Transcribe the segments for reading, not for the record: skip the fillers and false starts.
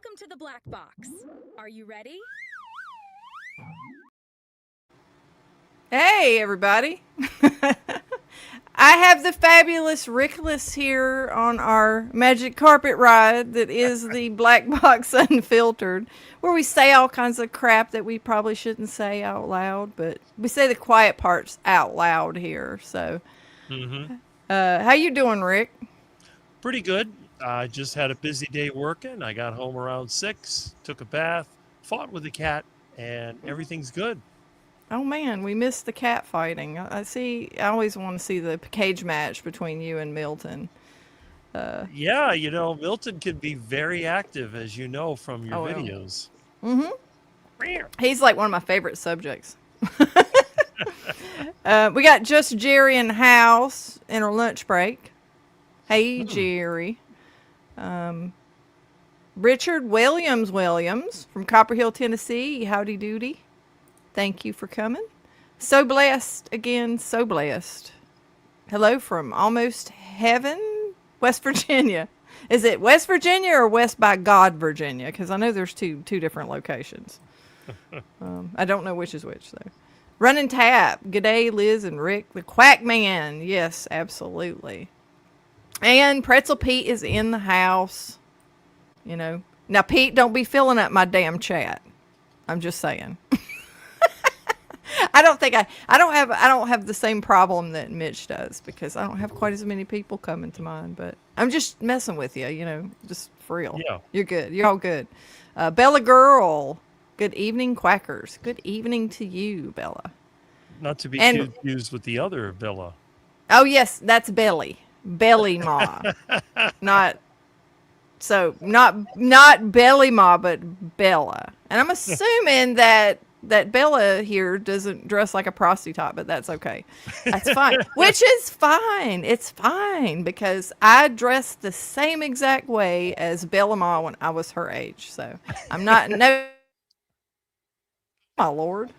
Welcome to the Black Box. Are you ready? Hey, everybody. I have the fabulous Rickless here on our magic carpet ride that is the Black Box Unfiltered, where we say all kinds of crap that we probably shouldn't say out loud, but we say the quiet parts out loud here. So, how you doing, Rick? Pretty good. I just had a busy day working. I got home around 6, took a bath, fought with the cat, and everything's good. Oh man, we missed the cat fighting. I see. I always want to see the cage match between you and Milton. Yeah, Milton can be very active, as you know from your videos. He's like one of my favorite subjects. We got just Jerry in the house in our lunch break. Hey, Jerry. Richard Williams from Copper Hill, Tennessee. Howdy doody. Thank you for coming. So blessed again, so blessed. Hello from almost heaven, West Virginia. Is it West Virginia or West by God, Virginia? Because I know there's two different locations. I don't know which is which, though. Running Tap. G'day, Liz and Rick. The Quack Man. Yes, absolutely. And Pretzel Pete is in the house. Now, Pete, don't be filling up my damn chat. I'm just saying. I don't have the same problem that Mitch does because I don't have quite as many people coming to mind, but I'm just messing with you, just for real. Yeah. You're good. You're all good. Bella Girl. Good evening, Quackers. Good evening to you, Bella. Not to be confused with the other Bella. Oh, yes, that's Belly. Belly Ma. not Belly Ma, but Bella. And I'm assuming that Bella here doesn't dress like a prostitute, but that's okay. That's fine. Which is fine. It's fine because I dressed the same exact way as Bella Ma when I was her age. So I'm not, no, my Lord.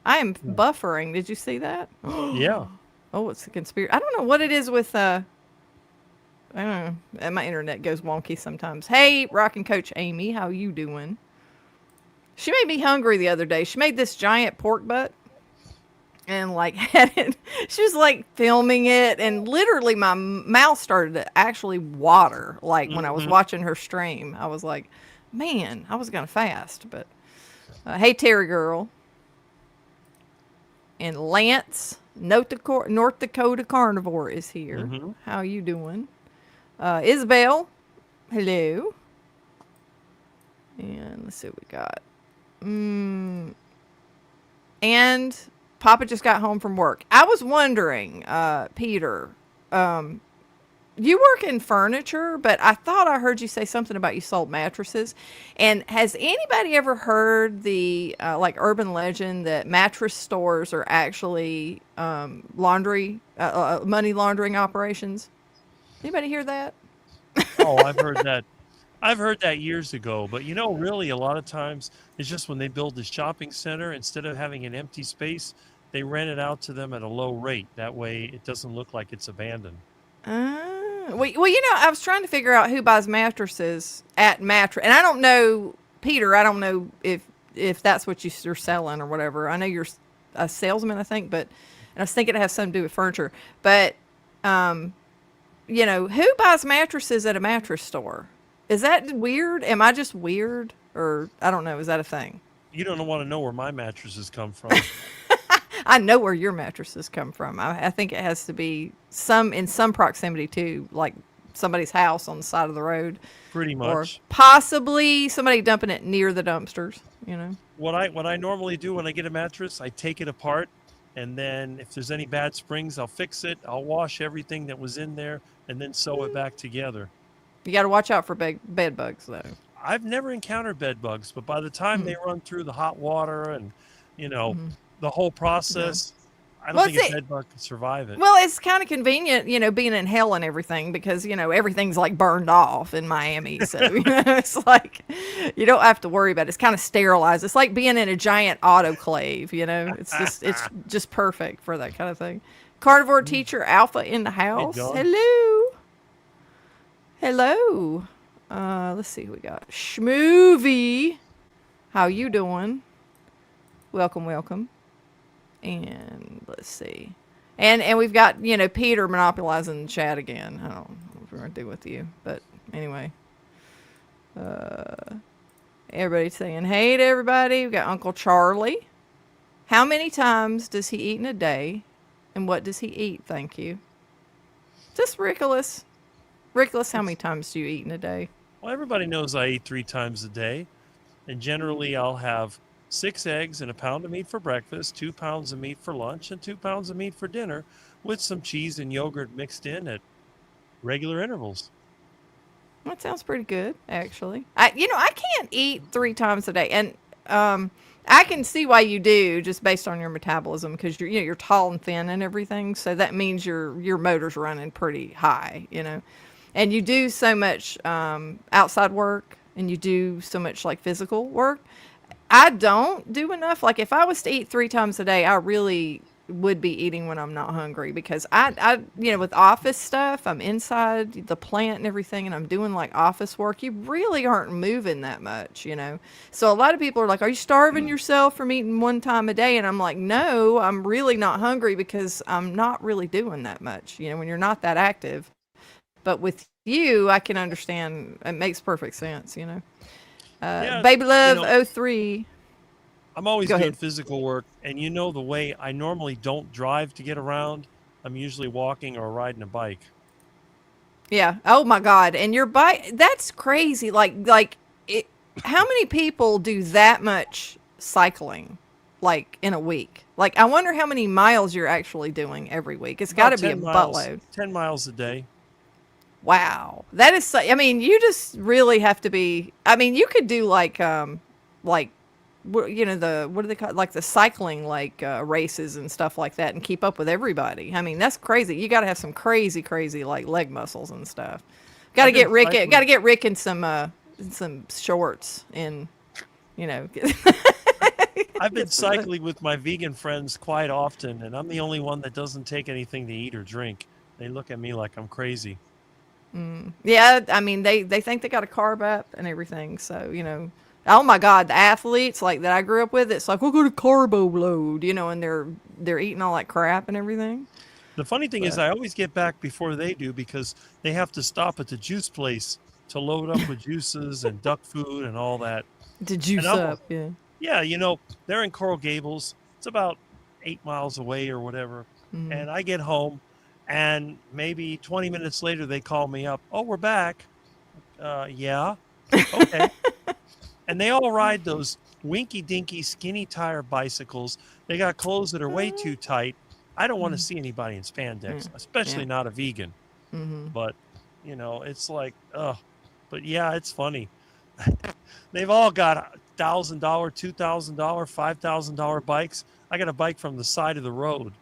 I am buffering. Did you see that? Yeah. Oh, it's a conspiracy. I don't know what it is with, I don't know. My internet goes wonky sometimes. Hey, Rockin' Coach Amy, how you doing? She made me hungry the other day. She made this giant pork butt and had it. She was filming it and literally my mouth started to actually water. When I was watching her stream, I was like, man, I was going to fast. But hey, Terry Girl. And Lance, North Dakota Carnivore is here. How you doing? Isabel, hello. And let's see what we got. And Papa just got home from work. I was wondering, Peter, you work in furniture, but I thought I heard you say something about you sold mattresses. And has anybody ever heard the urban legend that mattress stores are actually money laundering operations? Anybody hear that? Oh, I've heard that. I've heard that years ago, but really a lot of times it's just when they build this shopping center, instead of having an empty space, they rent it out to them at a low rate. That way it doesn't look like it's abandoned. Well, I was trying to figure out who buys mattresses at Mattress. And I don't know, Peter, I don't know if that's what you're selling or whatever. I know you're a salesman, I think, and I was thinking it has something to do with furniture. But, who buys mattresses at a mattress store? Is that weird? Am I just weird? Or, I don't know, is that a thing? You don't want to know where my mattresses come from. I know where your mattresses come from. I think it has to be in some proximity to, somebody's house on the side of the road. Pretty much. Or possibly somebody dumping it near the dumpsters, What I normally do when I get a mattress, I take it apart, and then if there's any bad springs, I'll fix it. I'll wash everything that was in there, and then sew it back together. You got to watch out for bed bugs, though. I've never encountered bed bugs, but by the time they run through the hot water and, the whole process, I don't think a bed bug can survive it. Well, it's kind of convenient, being in hell and everything because, everything's burned off in Miami. So, it's you don't have to worry about it. It's kind of sterilized. It's like being in a giant autoclave, It's just perfect for that kind of thing. Carnivore teacher Alpha in the house. Hey, hello. Hello. Let's see who we got. Schmoovy. How you doing? Welcome, welcome. And let's see. And we've got, Peter monopolizing the chat again. I don't know what we're going to do with you. But anyway. Everybody's saying hey to everybody. We've got Uncle Charlie. How many times does he eat in a day? And what does he eat? Thank you. Just Richolas. Richolas, how many times do you eat in a day? Well, everybody knows I eat 3 times a day. And generally, I'll have 6 eggs and a pound of meat for breakfast, 2 pounds of meat for lunch, and 2 pounds of meat for dinner, with some cheese and yogurt mixed in at regular intervals. That sounds pretty good, actually. I can't eat 3 times a day, and I can see why you do, just based on your metabolism, because you're tall and thin and everything. So that means your motor's running pretty high, and you do so much outside work, and you do so much like physical work. I don't do enough. Like if I was to eat 3 times a day, I really would be eating when I'm not hungry, because I with office stuff, I'm inside the plant and everything, and I'm doing like office work. You really aren't moving that much, So a lot of people are like, are you starving yourself from eating 1 time a day? And I'm like, no, I'm really not hungry because I'm not really doing that much, when you're not that active. But with you, I can understand. It makes perfect sense, Yeah, Baby Love 03. I'm always Go doing ahead. physical work, and the way I normally don't drive to get around, I'm usually walking or riding a bike. Yeah. Oh my God. And your bike, that's crazy. How many people do that much cycling, like in a week? Like, I wonder how many miles you're actually doing every week. It's got to be a 10 miles, buttload. 10 miles a day. Wow. That is, you just really have to be, you could do what do they call it? Like the cycling, races and stuff like that, and keep up with everybody. That's crazy. You got to have some crazy, like leg muscles and stuff. Got to get Rick. Got to get Rick in some shorts and, I've been cycling with my vegan friends quite often, and I'm the only one that doesn't take anything to eat or drink. They look at me like I'm crazy. Yeah, they think they got to carb up and everything. So, oh my God, the athletes like that I grew up with, it's like, we'll go to carbo load, and they're eating all that crap and everything. The funny thing is I always get back before they do, because they have to stop at the juice place to load up with juices and duck food and all that. To juice up, yeah. Yeah, they're in Coral Gables. It's about 8 miles away or whatever. And I get home, and maybe 20 minutes later they call me up. Oh, we're back. Yeah. Okay. And they all ride those winky-dinky, skinny tire bicycles. They got clothes that are way too tight. I don't want to see anybody in spandex, especially not a vegan. But, it's like, but yeah, it's funny. They've all got $1,000, $2,000, $5,000 bikes. I got a bike from the side of the road.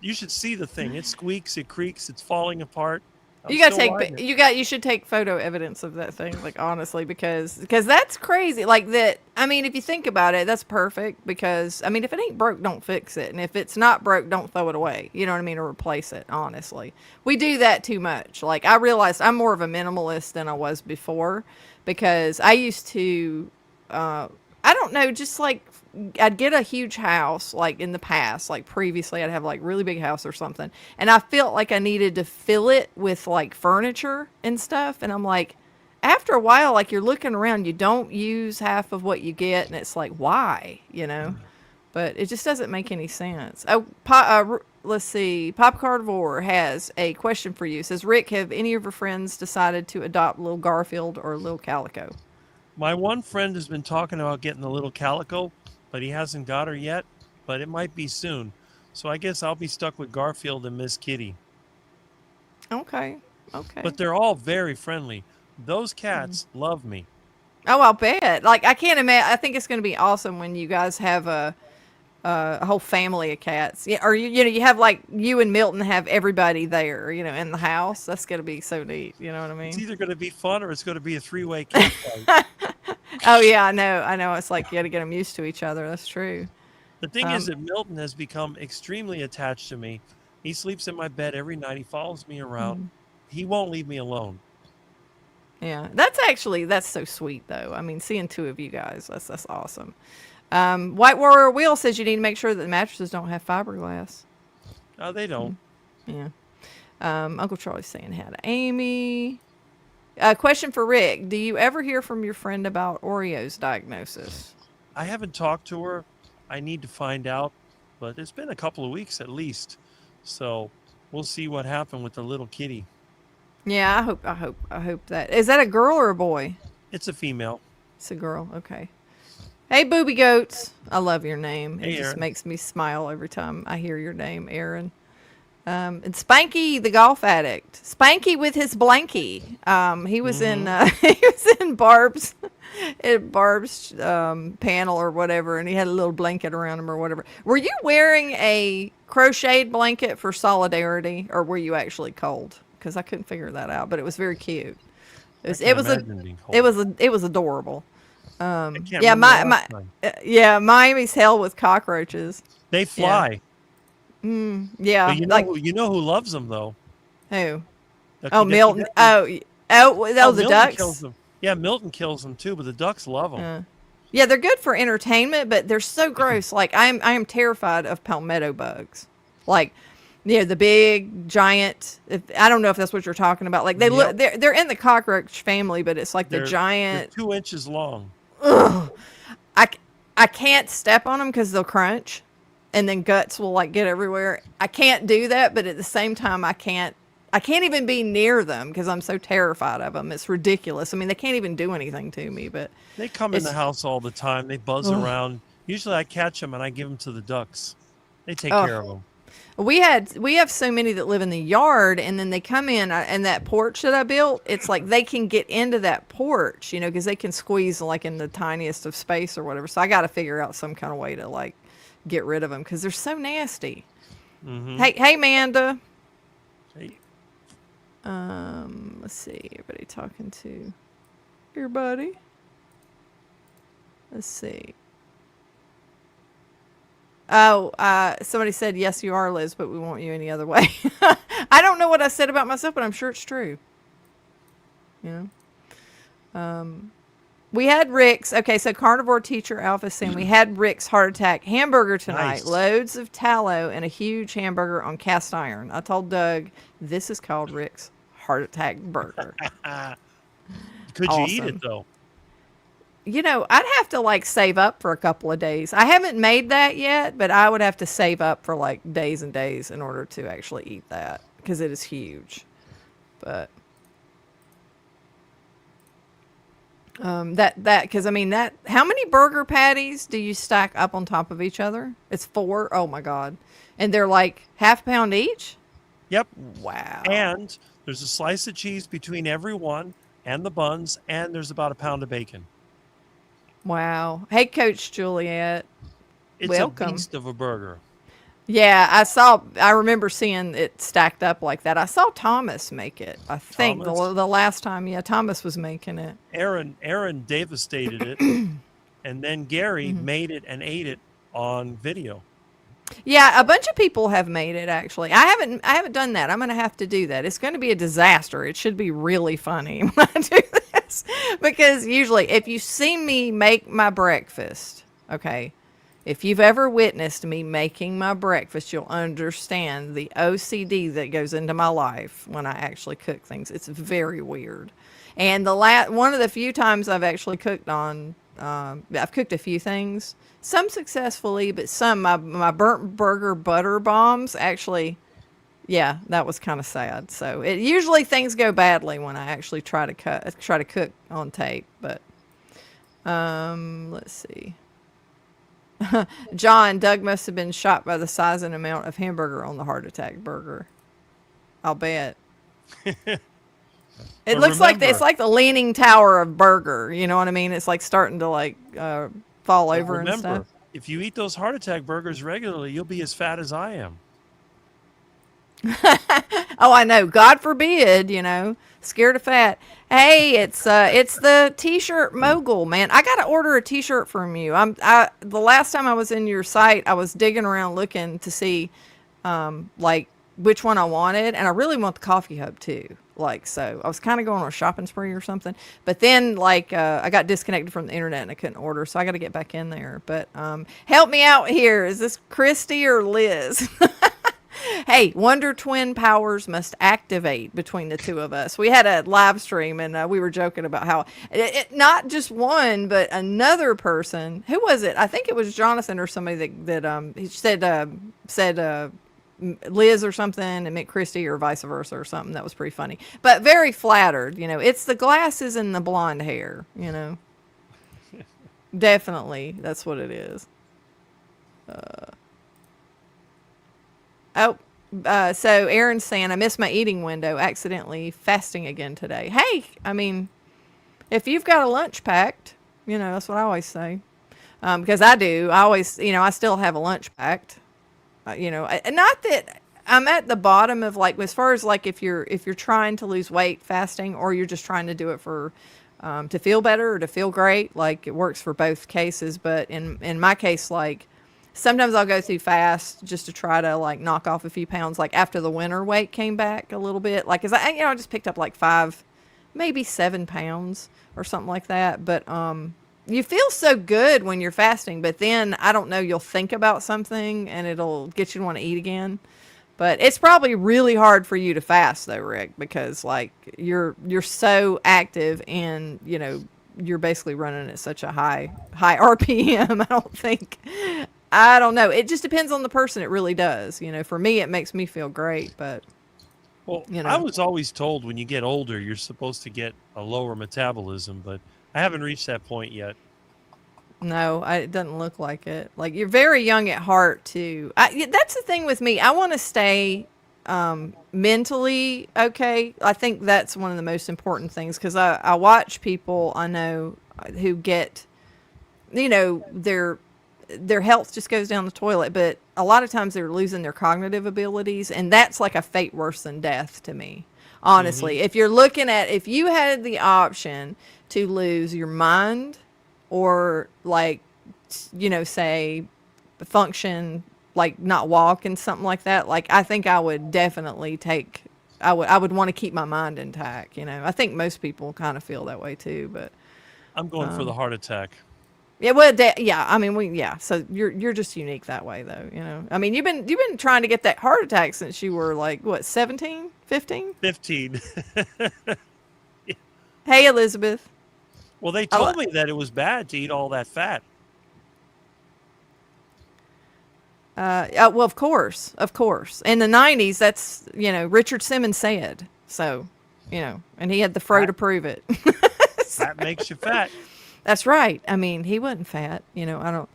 You should see the thing. It squeaks, it creaks, it's falling apart. You should take photo evidence of that thing, like, honestly, because that's crazy. Like that, if you think about it, that's perfect, because if it ain't broke, don't fix it. And if it's not broke, don't throw it away. You know what I mean? Or replace it, honestly. We do that too much. Like, I realized I'm more of a minimalist than I was before, because I used to, I don't know, just like, I'd get a huge house, like in the past, like previously I'd have like really big house or something. And I felt like I needed to fill it with like furniture and stuff. And I'm like, after a while, like you're looking around, you don't use half of what you get. And it's like, why, but it just doesn't make any sense. Oh, let's see. Pop Carnivore has a question for you. It says, Rick, have any of your friends decided to adopt little Garfield or little Calico? My one friend has been talking about getting the little Calico, but he hasn't got her yet, but it might be soon. So I guess I'll be stuck with Garfield and Miss Kitty. Okay. But they're all very friendly. Those cats love me. Oh, I'll bet. Like, I can't imagine. I think it's going to be awesome when you guys have a whole family of cats. Yeah, or you have like you and Milton have everybody there, in the house. That's going to be so neat. You know what I mean? It's either going to be fun or it's going to be a 3-way cat fight. Oh yeah, I know. It's like you got to get them used to each other. That's true. The thing is that Milton has become extremely attached to me. He sleeps in my bed every night. He follows me around. He won't leave me alone. Yeah, that's so sweet though. I mean, seeing two of you guys, that's awesome. White Warrior Wheel says you need to make sure that the mattresses don't have fiberglass. No, they don't. Yeah. Uncle Charlie's saying hi to Amy. Question for Rick: do you ever hear from your friend about Oreo's diagnosis? I haven't talked to her. I need to find out, but it's been a couple of weeks at least. So we'll see what happened with the little kitty. Yeah, I hope that is that a girl or a boy? It's a female. It's a girl. Okay. Hey, Booby Goats. I love your name. Hey, It just Aaron. makes me smile every time I hear your name, Aaron. And Spanky, the golf addict. Spanky with his blankie. He was in he was in Barb's panel or whatever, and he had a little blanket around him or whatever. Were you wearing a crocheted blanket for solidarity, or were you actually cold? Because I couldn't figure that out, but it was very cute. It was adorable. I can't Yeah, remember the last time. Miami's hell with cockroaches. They fly. Yeah, But you know who loves them though? who? Ducky, Oh, ducky, Milton. ducky. The Milton ducks. kills them. Yeah, Milton kills them too, but the ducks love them. Yeah, they're good for entertainment, but they're so gross. Like I am terrified of palmetto bugs. Like, the big giant. I don't know if that's what you're talking about. Like look, they're in the cockroach family, but it's like the giant. They're 2 inches long. I can't step on them because they'll crunch, and then guts will like get everywhere. I can't do that, but at the same time, I can't even be near them because I'm so terrified of them. It's ridiculous. I mean, they can't even do anything to me, but They come in the house all the time. They buzz around. Usually I catch them and I give them to the ducks. They take care of them. we have so many that live in the yard, and then they come in, and that porch that I built, it's like they can get into that porch, because they can squeeze like in the tiniest of space or whatever. So I got to figure out some kind of way to like get rid of them because they're so nasty. Hey, Amanda. Hey. Let's see. Everybody talking to everybody. Let's see. Oh, somebody said, yes, you are, Liz, but we want you any other way. I don't know what I said about myself, but I'm sure it's true. We had Rick's. Okay, so Carnivore Teacher Alpha saying we had Rick's heart attack hamburger tonight. Nice. Loads of tallow and a huge hamburger on cast iron. I told Doug, this is called Rick's heart attack burger. Could you eat it though? I'd have to like save up for a couple of days. I haven't made that yet, but I would have to save up for like days and days in order to actually eat that because it is huge. But because I mean how many burger patties do you stack up on top of each other? It's 4. Oh my God. And they're like half pound each? Yep. Wow. And there's a slice of cheese between every one and the buns, and there's about a pound of bacon. Wow. Hey, Coach Juliet. It's Welcome. a beast of a burger. Yeah, I remember seeing it stacked up like that. I saw Thomas make it. I think the last time, Thomas was making it. Aaron devastated it, and then Gary made it and ate it on video. Yeah, a bunch of people have made it actually. I haven't done that. I'm going to have to do that. It's going to be a disaster. It should be really funny when I do this because usually if you see me make my breakfast, okay, if you've ever witnessed me making my breakfast, you'll understand the OCD that goes into my life when I actually cook things. It's very weird. And one of the few times I've actually cooked on, I've cooked a few things, some successfully, but some, my burnt burger butter bombs actually, yeah, that was kind of sad. So usually things go badly when I actually try to cook on tape, but, let's see. John, Doug must have been shocked by the size and amount of hamburger on the heart attack burger. I'll bet. It looks like it's like the leaning tower of burger. You know what I mean? It's like starting to like fall over and stuff. If you eat those heart attack burgers regularly, you'll be as fat as I am. Oh, I know. God forbid, scared of fat. Hey, it's the T-shirt mogul, man. I got to order a T-shirt from you. The last time I was in your site, I was digging around looking to see, like which one I wanted, and I really want the coffee hub too. Like, so I was kind of going on a shopping spree or something, but then like, I got disconnected from the internet and I couldn't order. So I got to get back in there, but, help me out here. Is this Christy or Liz? Hey, Wonder Twin powers must activate between the two of us. We had a live stream and we were joking about how not just one, but another person. Who was it? I think it was Jonathan or somebody that he said Liz or something and meant Christy or vice versa or something. That was pretty funny, but very flattered. You know, it's the glasses and the blonde hair. You know, definitely that's what it is. So Aaron's saying, I missed my eating window, accidentally fasting again today. Hey, I mean, if you've got a lunch packed, you know, that's what I always say. Because I do. I always, you know, I still have a lunch packed. You know, not that I'm at the bottom of like, as far as like if you're trying to lose weight fasting or you're just trying to do it for to feel better or to feel great, like it works for both cases. But in my case, like, sometimes I'll go through fast just to try to like knock off a few pounds. Like after the winter weight came back a little bit, like, cause I just picked up like 5, maybe 7 pounds or something like that. But, you feel so good when you're fasting, but then I don't know, you'll think about something and it'll get you to want to eat again. But it's probably really hard for you to fast though, Rick, because like you're so active and, you know, you're basically running at such a high RPM. I don't know. It just depends on the person. It really does. You know, for me, it makes me feel great, but well, you know. I was always told when you get older, you're supposed to get a lower metabolism, but I haven't reached that point yet. No, it doesn't look like it. Like you're very young at heart too. That's the thing with me. I want to stay mentally okay. I think that's one of the most important things because I watch people I know who get, you know, their health just goes down the toilet, but a lot of times they're losing their cognitive abilities, and that's like a fate worse than death to me. Honestly, if you're looking at, if you had the option to lose your mind or like, you know, say function, like not walk and something like that, like I think I would definitely I would want to keep my mind intact. You know, I think most people kind of feel that way too, but I'm going for the heart attack. yeah, well, yeah. I mean, so you're just unique that way, though. You know, I mean, you've been trying to get that heart attack since you were like what, 17, 15? 15. Hey, Elizabeth. Well, they told me that it was bad to eat all that fat. Well, of course. In the 90s, that's, you know, Richard Simmons said so. You know, and he had the fro to prove it. That makes you fat. That's right. I mean, he wasn't fat. You know, I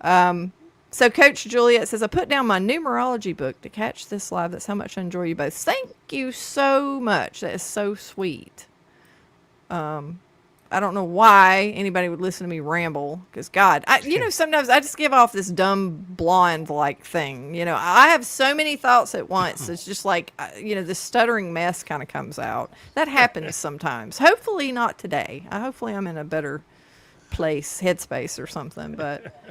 don't. So Coach Juliet says, I put down my numerology book to catch this live. That's how much I enjoy you both. Thank you so much. That is so sweet. I don't know why anybody would listen to me ramble because God, you know, sometimes I just give off this dumb blonde like thing. You know, I have so many thoughts at once. It's just like, you know, this stuttering mess kind of comes out. That happens sometimes. Hopefully not today. Hopefully I'm in a better place, headspace or something. But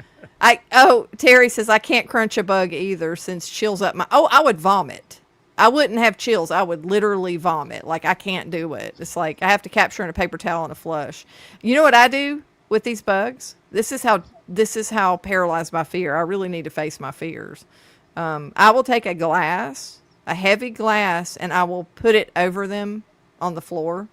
Terry says I can't crunch a bug either since chills up I would vomit. I wouldn't have chills. I would literally vomit. Like I can't do it. It's like I have to capture in a paper towel and a flush. You know what I do with these bugs? This is how paralyzed by fear. I really need to face my fears. I will take a heavy glass, and I will put it over them on the floor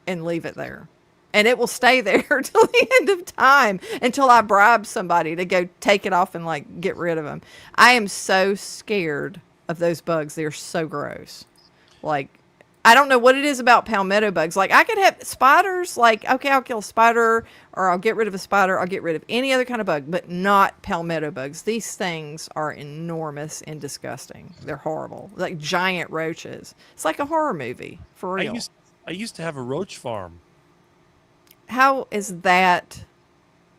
and leave it there. And it will stay there till the end of time until I bribe somebody to go take it off and like get rid of them. I am so scared of those bugs. They're so gross. Like, I don't know what it is about palmetto bugs. Like, I could have spiders. Like, okay, I'll kill a spider or I'll get rid of a spider. I'll get rid of any other kind of bug, but not palmetto bugs. These things are enormous and disgusting. They're horrible. Like giant roaches. It's like a horror movie, for real. I used to have a roach farm. How is that?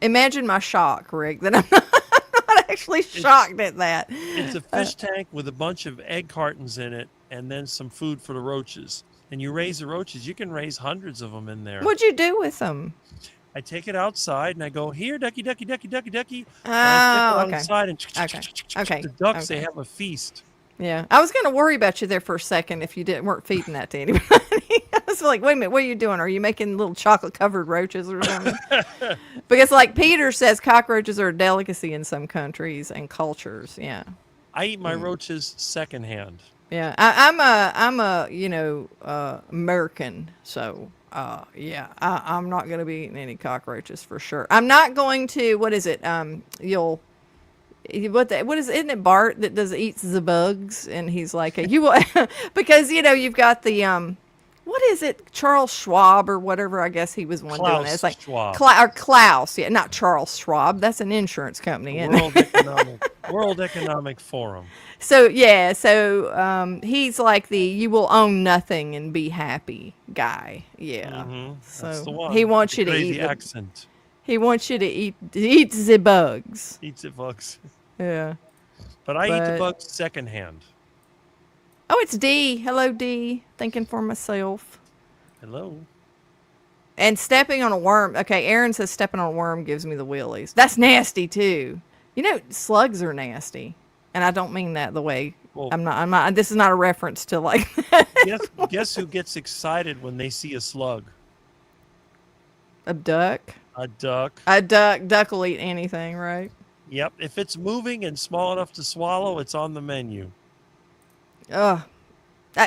Imagine my shock, Rick, that I'm not actually shocked at that. It's a fish tank with a bunch of egg cartons in it and then some food for the roaches. And you raise the roaches. You can raise hundreds of them in there. What'd you do with them? I take it outside and I go, here, ducky, ducky, ducky, ducky, ducky. Oh, and I take it okay. outside and Okay. the ducks, they have a feast. Yeah, I was going to worry about you there for a second if you weren't feeding that to anybody. I was like, wait a minute, what are you doing? Are you making little chocolate-covered roaches or something? Because, like Peter says, cockroaches are a delicacy in some countries and cultures. Yeah, I eat my roaches secondhand. yeah. I'm a American, so yeah, I'm not going to be eating any cockroaches for sure. I'm not going to. What is it? What is, isn't it Bart that eats the bugs, and he's like you will because you've got the what is it, Charles Schwab or whatever, I guess he was one doing it. It's like Schwab. Or Klaus, yeah, not Charles Schwab, that's an insurance company, isn't it? World Economic Forum. So he's like the you will own nothing and be happy guy. Yeah. So That's the one. he wants you to Crazy eat accent. he wants you to eat the bugs. Eats the bugs. Yeah. But I eat the bugs secondhand. Oh, it's D. Hello, D. Thinking for myself. Hello. And stepping on a worm. Okay, Aaron says stepping on a worm gives me the willies. That's nasty too. Slugs are nasty, and I don't mean that the way. Well, I'm not. This is not a reference to like. guess who gets excited when they see a slug? A duck. A duck. A duck. Duck will eat anything, right? Yep. If it's moving and small enough to swallow, it's on the menu. Ugh.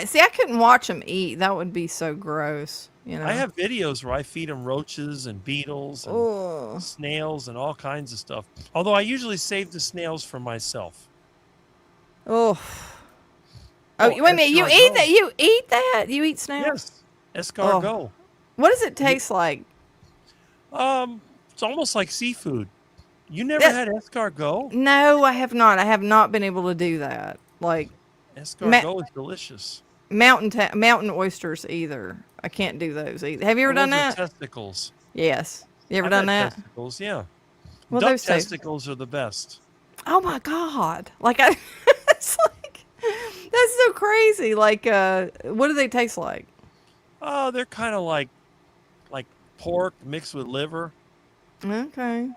See, I couldn't watch them eat. That would be so gross. I have videos where I feed them roaches and beetles and snails and all kinds of stuff. Although I usually save the snails for myself. Oh. Oh, wait a minute. You eat that? You eat that? You eat snails? Yes. Escargot. Oh. What does it taste like? It's almost like seafood. You never had escargot? No, I have not. I have not been able to do that. Like escargot is delicious. Mountain oysters either. I can't do those either. Have you ever done that? Testicles. Yes. You ever done that? Testicles, yeah. Well, Duck testicles are the best. Oh my God! It's like that's so crazy. Like, what do they taste like? Oh, they're kind of like pork mixed with liver. Okay.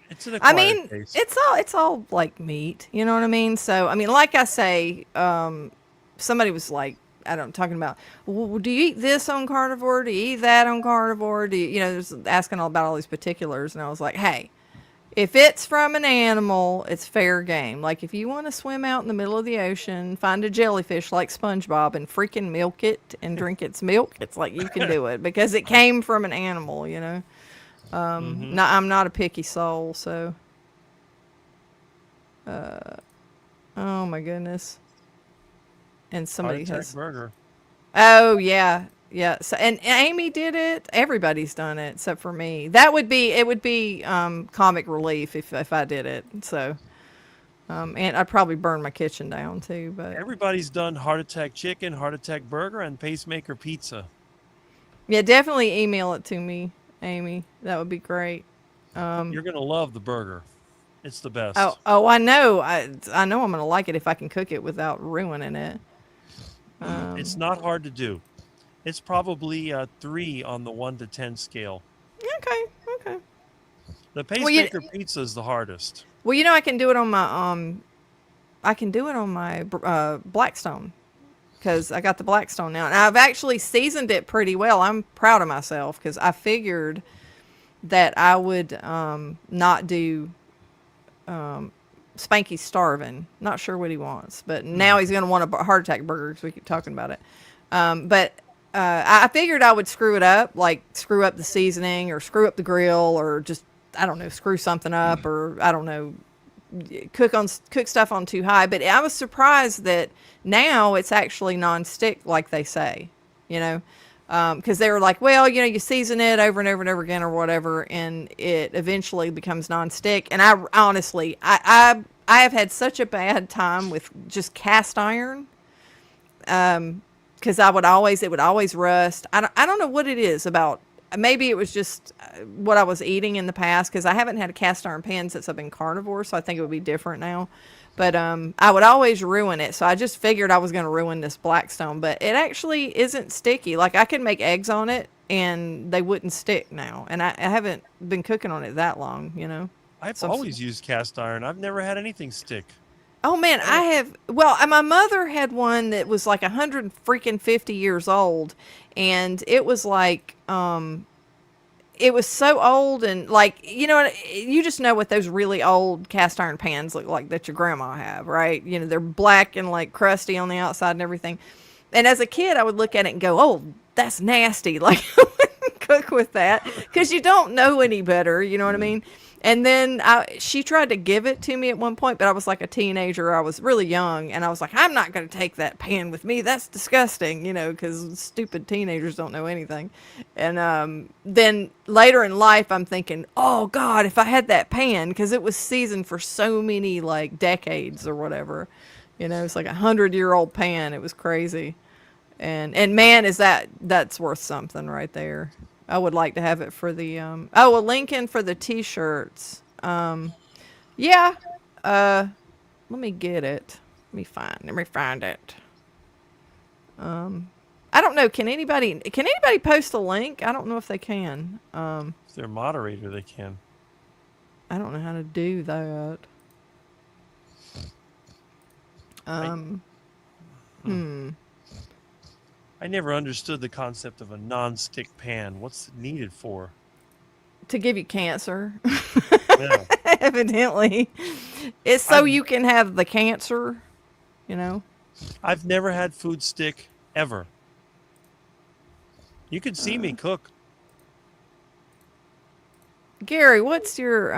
It's an acquired taste. It's all like meat. You know what I mean? So, I mean, like I say, somebody was like, talking about, well, do you eat this on Carnivore? Do you eat that on Carnivore? Do you, just asking all about all these particulars. And I was like, hey, if it's from an animal, it's fair game. Like, if you want to swim out in the middle of the ocean, find a jellyfish like SpongeBob and freaking milk it and drink its milk, it's like you can do it because it came from an animal, No, I'm not a picky soul, so. Oh my goodness. And somebody has burger. Oh yeah, yeah. So and Amy did it. Everybody's done it except for me. It would be comic relief if I did it. So. And I'd probably burn my kitchen down too. But everybody's done heart attack chicken, heart attack burger, and pacemaker pizza. Yeah, definitely email it to me, Amy. That would be great. You're gonna love the burger. It's the best. Oh, I know. I know I'm gonna like it if I can cook it without ruining it. It's not hard to do. It's probably 3 on the 1 to 10 scale. Okay. The pacemaker pizza is the hardest. Well, I can do it on my Blackstone because I got the Blackstone now, and I've actually seasoned it pretty well. I'm proud of myself because I figured that I would not do. Spanky's starving. Not sure what he wants, but now he's going to want a heart attack burger because we keep talking about it. But I figured I would screw it up, like screw up the seasoning or screw up the grill or just, I don't know, screw something up or I don't know, cook stuff on too high. But I was surprised that now it's actually nonstick like they say, because they were like, well, you season it over and over and over again or whatever, and it eventually becomes nonstick. And I honestly, I have had such a bad time with just cast iron, because it would always rust. I don't know what it is about. Maybe it was just what I was eating in the past, because I haven't had a cast iron pan since I've been carnivore, so I think it would be different now. But I would always ruin it, so I just figured I was going to ruin this Blackstone. But it actually isn't sticky. Like, I can make eggs on it, and they wouldn't stick now. And I haven't been cooking on it that long, I've always used cast iron. I've never had anything stick. Oh man, I have. Well, my mother had one that was like 150 years old, and it was like, it was so old, and like, you just know what those really old cast iron pans look like that your grandma have, right? They're black and like crusty on the outside and everything. And as a kid, I would look at it and go, "Oh, that's nasty!" Like, I wouldn't cook with that because you don't know any better. You know what I mean? And then she tried to give it to me at one point, but I was like a teenager. I was really young, and I was like, I'm not going to take that pan with me. That's disgusting, because stupid teenagers don't know anything. And then later in life, I'm thinking, oh, God, if I had that pan, because it was seasoned for so many, like, decades or whatever. It's like 100-year-old pan. It was crazy. And man, that's worth something right there. I would like to have it for the a link in for the t-shirts. Yeah. Let me get it. Let me find it. I don't know. Can anybody post a link? I don't know if they can. If they're a moderator, they can. I don't know how to do that. I never understood the concept of a non-stick pan. What's it needed for? To give you cancer. Yeah. Evidently. It's so you can have the cancer, I've never had food stick ever. You could see me cook. Gary, what's your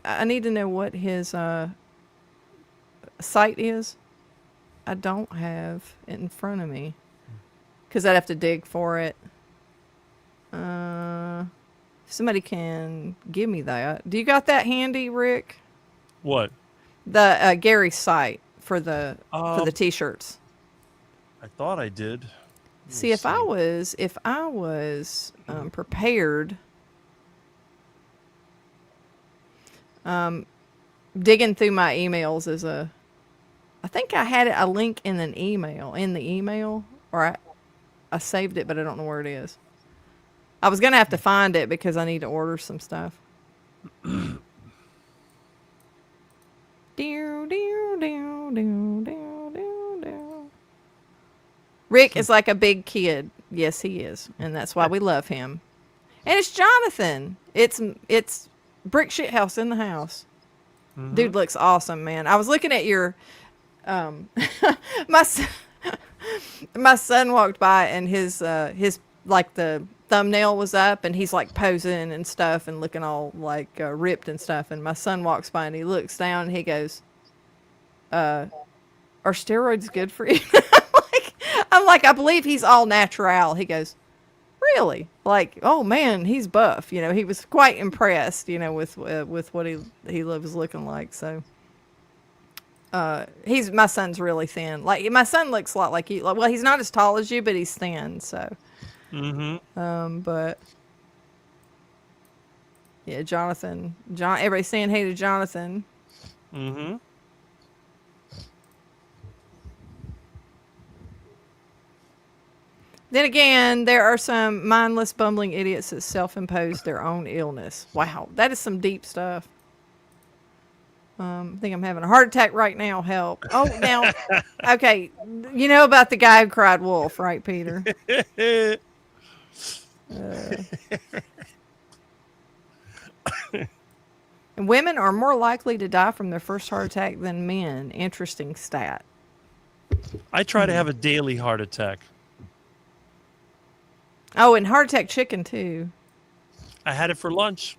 I need to know what his site is. I don't have it in front of me. Because I'd have to dig for it. Somebody can give me that. Do you got that handy, Rick? What? The Gary's site for the t-shirts. I thought I did. See, if I was prepared, digging through my emails is I think I had a link in the email, or I saved it, but I don't know where it is. I was going to have to find it because I need to order some stuff. Rick is like a big kid. Yes, he is. And that's why we love him. And it's Jonathan. It's Brick Shithouse in the house. Mm-hmm. Dude looks awesome, man. I was looking at your... my son walked by and his like the thumbnail was up and he's like posing and stuff and looking all like ripped and stuff, and my son walks by and he looks down and he goes, are steroids good for you? I'm like, I believe he's all natural. He goes, really? Like, oh man, he's buff. He was quite impressed, with what he was looking like. So my son's really thin. Like, my son looks a lot like you. Well, he's not as tall as you, but he's thin. So, but yeah, Jonathan. Everybody's saying hey to Jonathan. Mm-hmm. Then again, there are some mindless, bumbling idiots that self-impose their own illness. Wow, that is some deep stuff. I think I'm having a heart attack right now. Help. Oh, now, okay. You know about the guy who cried wolf, right, Peter? And women are more likely to die from their first heart attack than men. Interesting stat. I try to have a daily heart attack. Oh, and heart attack chicken, too. I had it for lunch.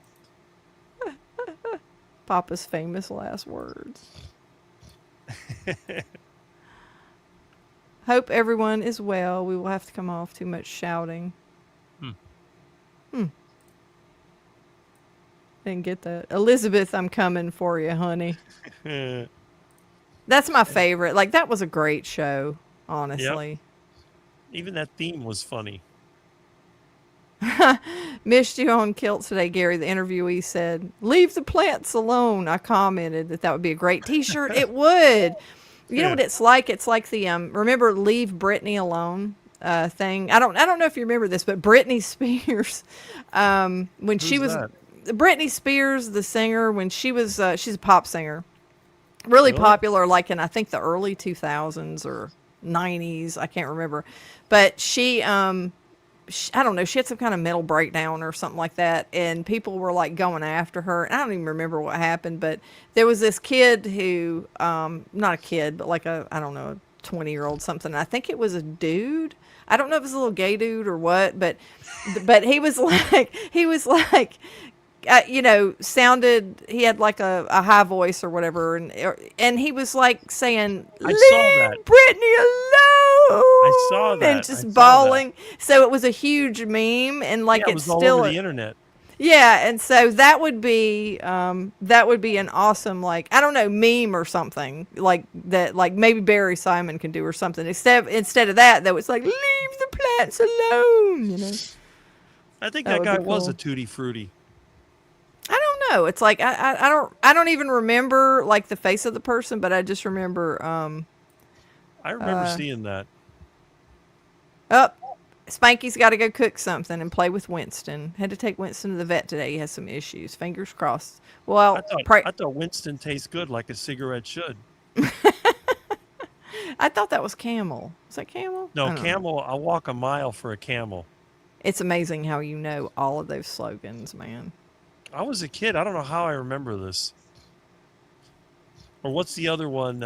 Papa's famous last words. Hope everyone is well. We will have to come off too much shouting. Didn't get that. Elizabeth, I'm coming for you, honey. That's my favorite. Like, that was a great show, honestly. Yep. Even that theme was funny. Missed you on Kilts today, Gary. The interviewee said, leave the plants alone. I commented that would be a great t-shirt. It would. You know what it's like? It's like the, remember Leave Britney Alone thing? I don't know if you remember this, but Britney Spears, when Who's she was, that? Britney Spears, the singer, when she was, she's a pop singer. Really Really? popular, like in I think the early 2000s or 90s. I can't remember, but I don't know, she had some kind of mental breakdown or something like that, and people were like going after her. And I don't even remember what happened, but there was this kid who, not a kid, but like I don't know, a 20-year-old something. I think it was a dude. I don't know if it was a little gay dude or what, but he was like, sounded, he had like a high voice or whatever, and he was like saying, I saw that. "Leave Brittany I saw alone," and that. I just saw that. bawling. So it was a huge meme, and Yeah, like it it's was all over still, the internet. yeah. And so that would be an awesome, like, I don't know, meme or something like that, like maybe Barry Simon can do or something. Instead of that, that was like, "Leave the plants alone." I think That that would guy be was cool. a tutti frutti. I don't know. It's like I don't even remember like the face of the person, but I just remember I remember seeing that. up. Spanky's got to go cook something and play with Winston. Had to take Winston to the vet today. He has some issues. Fingers crossed. I Well, thought pray. I thought Winston tastes good like a cigarette should. I thought that was Camel. Is that Camel? I No, don't know. camel. I'll walk a mile for a camel. It's amazing how you know all of those slogans, man. I was a kid. I don't know how I remember this. Or what's the other one?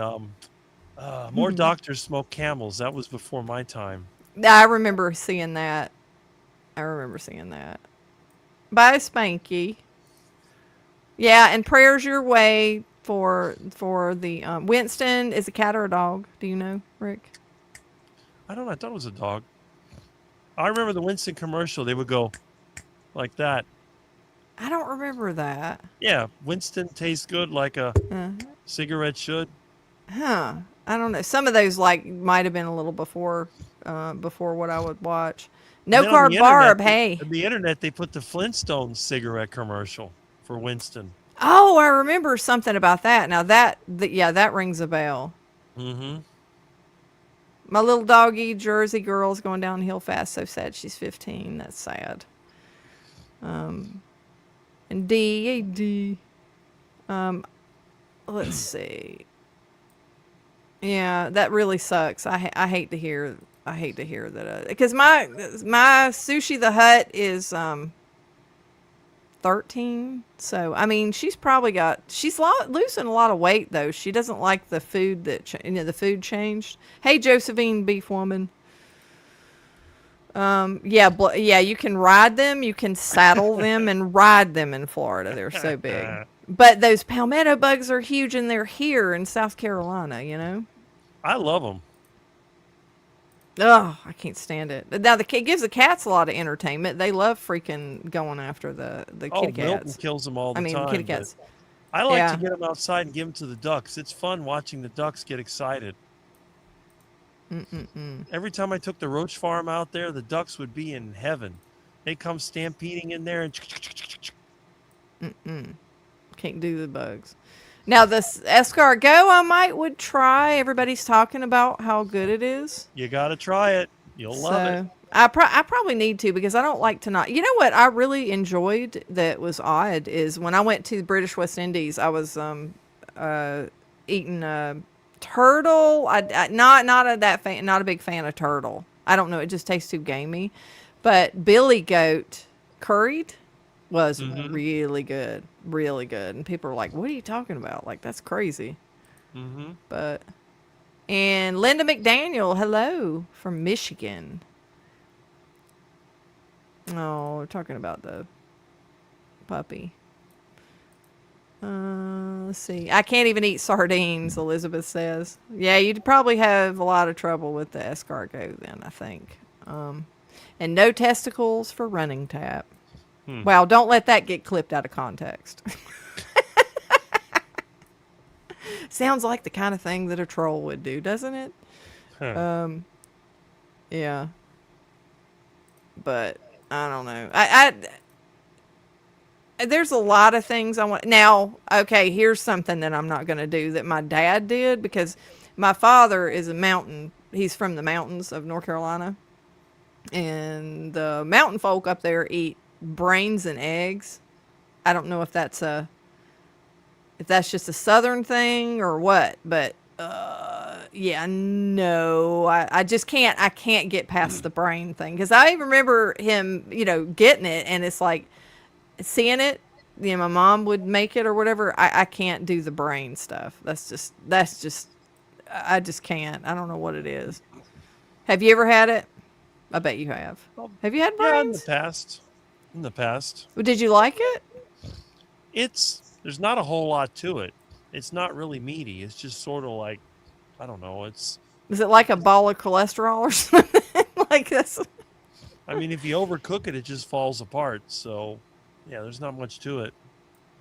More doctors smoke camels. That was before my time. I remember seeing that. I remember seeing that. Bye, Spanky. Yeah, and prayers your way for the Winston is a cat or a dog? Do you know, Rick? I don't know. I thought it was a dog. I remember the Winston commercial. They would go like that. I don't remember that. Yeah, Winston tastes good like a Uh, cigarette should. huh. I don't know. Some of those like might have been a little before what I would watch. No And then on carb barb. Hey. on the internet, they put the Flintstones cigarette commercial for Winston. Oh, I remember something about that. Now yeah, that rings a bell. Mm-hmm. My little doggy Jersey girl's going downhill fast. So sad. She's 15. That's sad. And D. Let's see. Yeah, that really sucks. I hate to hear. I hate to hear that. Because my Sushi the Hut is 13. So I mean, she's losing a lot of weight though. She doesn't like the food the food changed. Hey, Josephine Beef Woman. Yeah, you can ride them, you can saddle them and ride them in Florida. They're so big. But those palmetto bugs are huge, and they're here in South Carolina, I love them. Oh, I can't stand it. Now, it gives the cats a lot of entertainment. They love freaking going after the kitty Milton cats. kills them all the time. Kitty but cats. I like Yeah. to get them outside and give them to the ducks. It's fun watching the ducks get excited. Every time I took the Roach farm out there, the ducks would be in heaven. They come stampeding in there and Can't do the bugs. Now, this escargot I would try. Everybody's talking about how good it is. you got to try it. You'll love it. I probably need to, because I don't like to not. You know what I really enjoyed that was odd is when I went to the British West Indies, I was eating turtle. Not a big fan of turtle. I don't know. It just tastes too gamey. But billy goat curried was really good, and people are like, "What are you talking about? Like, that's crazy." But and Linda McDaniel, hello from Michigan. Oh, we're talking about the puppy. Let's see. I can't even eat sardines, Elizabeth says. Yeah, you'd probably have a lot of trouble with the escargot then, I think. And no testicles for running tap. Wow, don't let that get clipped out of context. Sounds like the kind of thing that a troll would do, doesn't it? Yeah. But I don't know. There's a lot of things I want. Now, okay, here's something that I'm not going to do that my dad did, because my father is he's from the mountains of North Carolina. And the mountain folk up there eat brains and eggs. I don't know if that's if that's just a Southern thing or what. But yeah, no, I just can't. I can't get past the brain thing because I remember him, getting it, and it's like seeing it. My mom would make it or whatever. I can't do the brain stuff. That's just. I just can't. I don't know what it is. Have you ever had it? I bet you have. Have you had brains? Yeah, in the past. In the past. Did you like it? There's not a whole lot to it. It's not really meaty. It's just sort of like, I don't know. Is it like a ball of cholesterol or something like this? I mean, if you overcook it, it just falls apart. So, yeah, there's not much to it.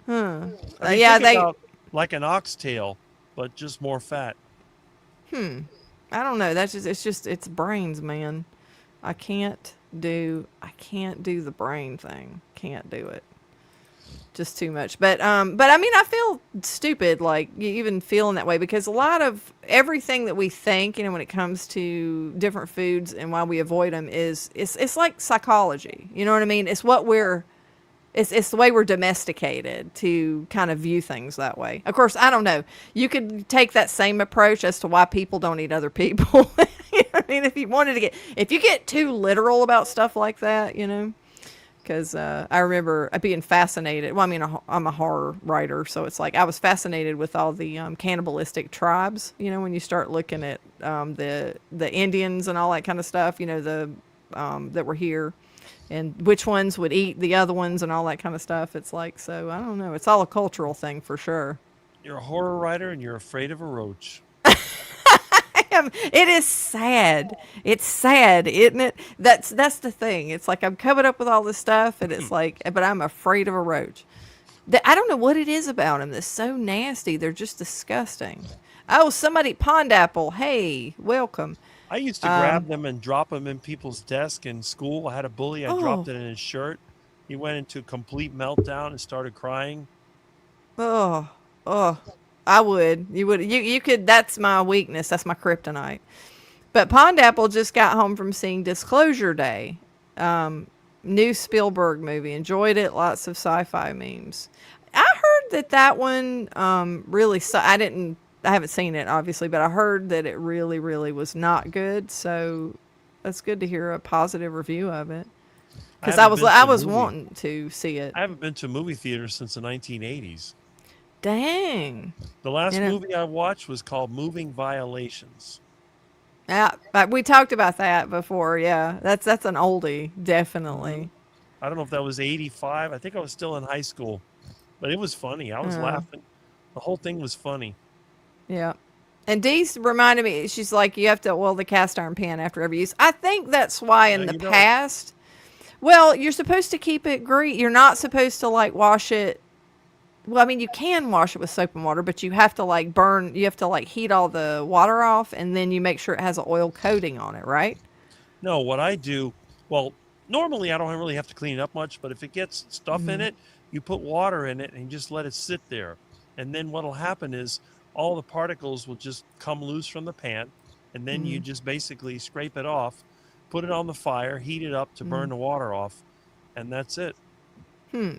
Huh. I mean, Yeah, about like an oxtail, but just more fat. I don't know. It's brains, man. I can't do the brain thing. Can't do it. Just too much. But I mean, I feel stupid, like even feeling that way, because a lot of everything that we think, when it comes to different foods and why we avoid them it's like psychology. You know what I mean? It's what it's the way we're domesticated to kind of view things that way. Of course, I don't know. You could take that same approach as to why people don't eat other people. You know what I mean? If you get too literal about stuff like that, because I remember being fascinated. Well, I mean, I'm a horror writer, so it's like I was fascinated with all the cannibalistic tribes. When you start looking at the Indians and all that kind of stuff, that were here, and which ones would eat the other ones and all that kind of stuff. It's like, so I don't know. It's all a cultural thing for sure. You're a horror writer and you're afraid of a roach. It is sad. It's sad, isn't it? That's the thing. It's like I'm coming up with all this stuff, and it's like, but I'm afraid of a roach. I don't know what it is about them that's so nasty. They're just disgusting. Oh, Pond Apple. Hey, welcome. I used to grab them and drop them in people's desk in school. I had a bully. I dropped it in his shirt. He went into a complete meltdown and started crying. Oh. I would. You would. You could. That's my weakness. That's my kryptonite. But Pond Apple just got home from seeing Disclosure Day, new Spielberg movie. Enjoyed it. Lots of sci-fi memes. I heard that one really. I haven't seen it obviously, but I heard that it really, really was not good. So that's good to hear a positive review of it. Because I was wanting to see it. I haven't been to a movie theater since the 1980s. Dang. The last movie I watched was called Moving Violations. Yeah, but we talked about that before. Yeah, that's an oldie, definitely. I don't know if that was 85. I think I was still in high school, but it was funny. I was laughing. The whole thing was funny. Yeah. And Dee's reminded me, she's like, you have to oil the cast iron pan after every use. I think that's why in the past, well, you're supposed to keep it greasy. You're not supposed to wash it. Well, I mean, you can wash it with soap and water, but you have to heat all the water off, and then you make sure it has an oil coating on it, right? No, what I do, well, normally I don't really have to clean it up much, but if it gets stuff in it, you put water in it and just let it sit there. And then what'll happen is all the particles will just come loose from the pan, and then you just basically scrape it off, put it on the fire, heat it up to burn the water off, and that's it.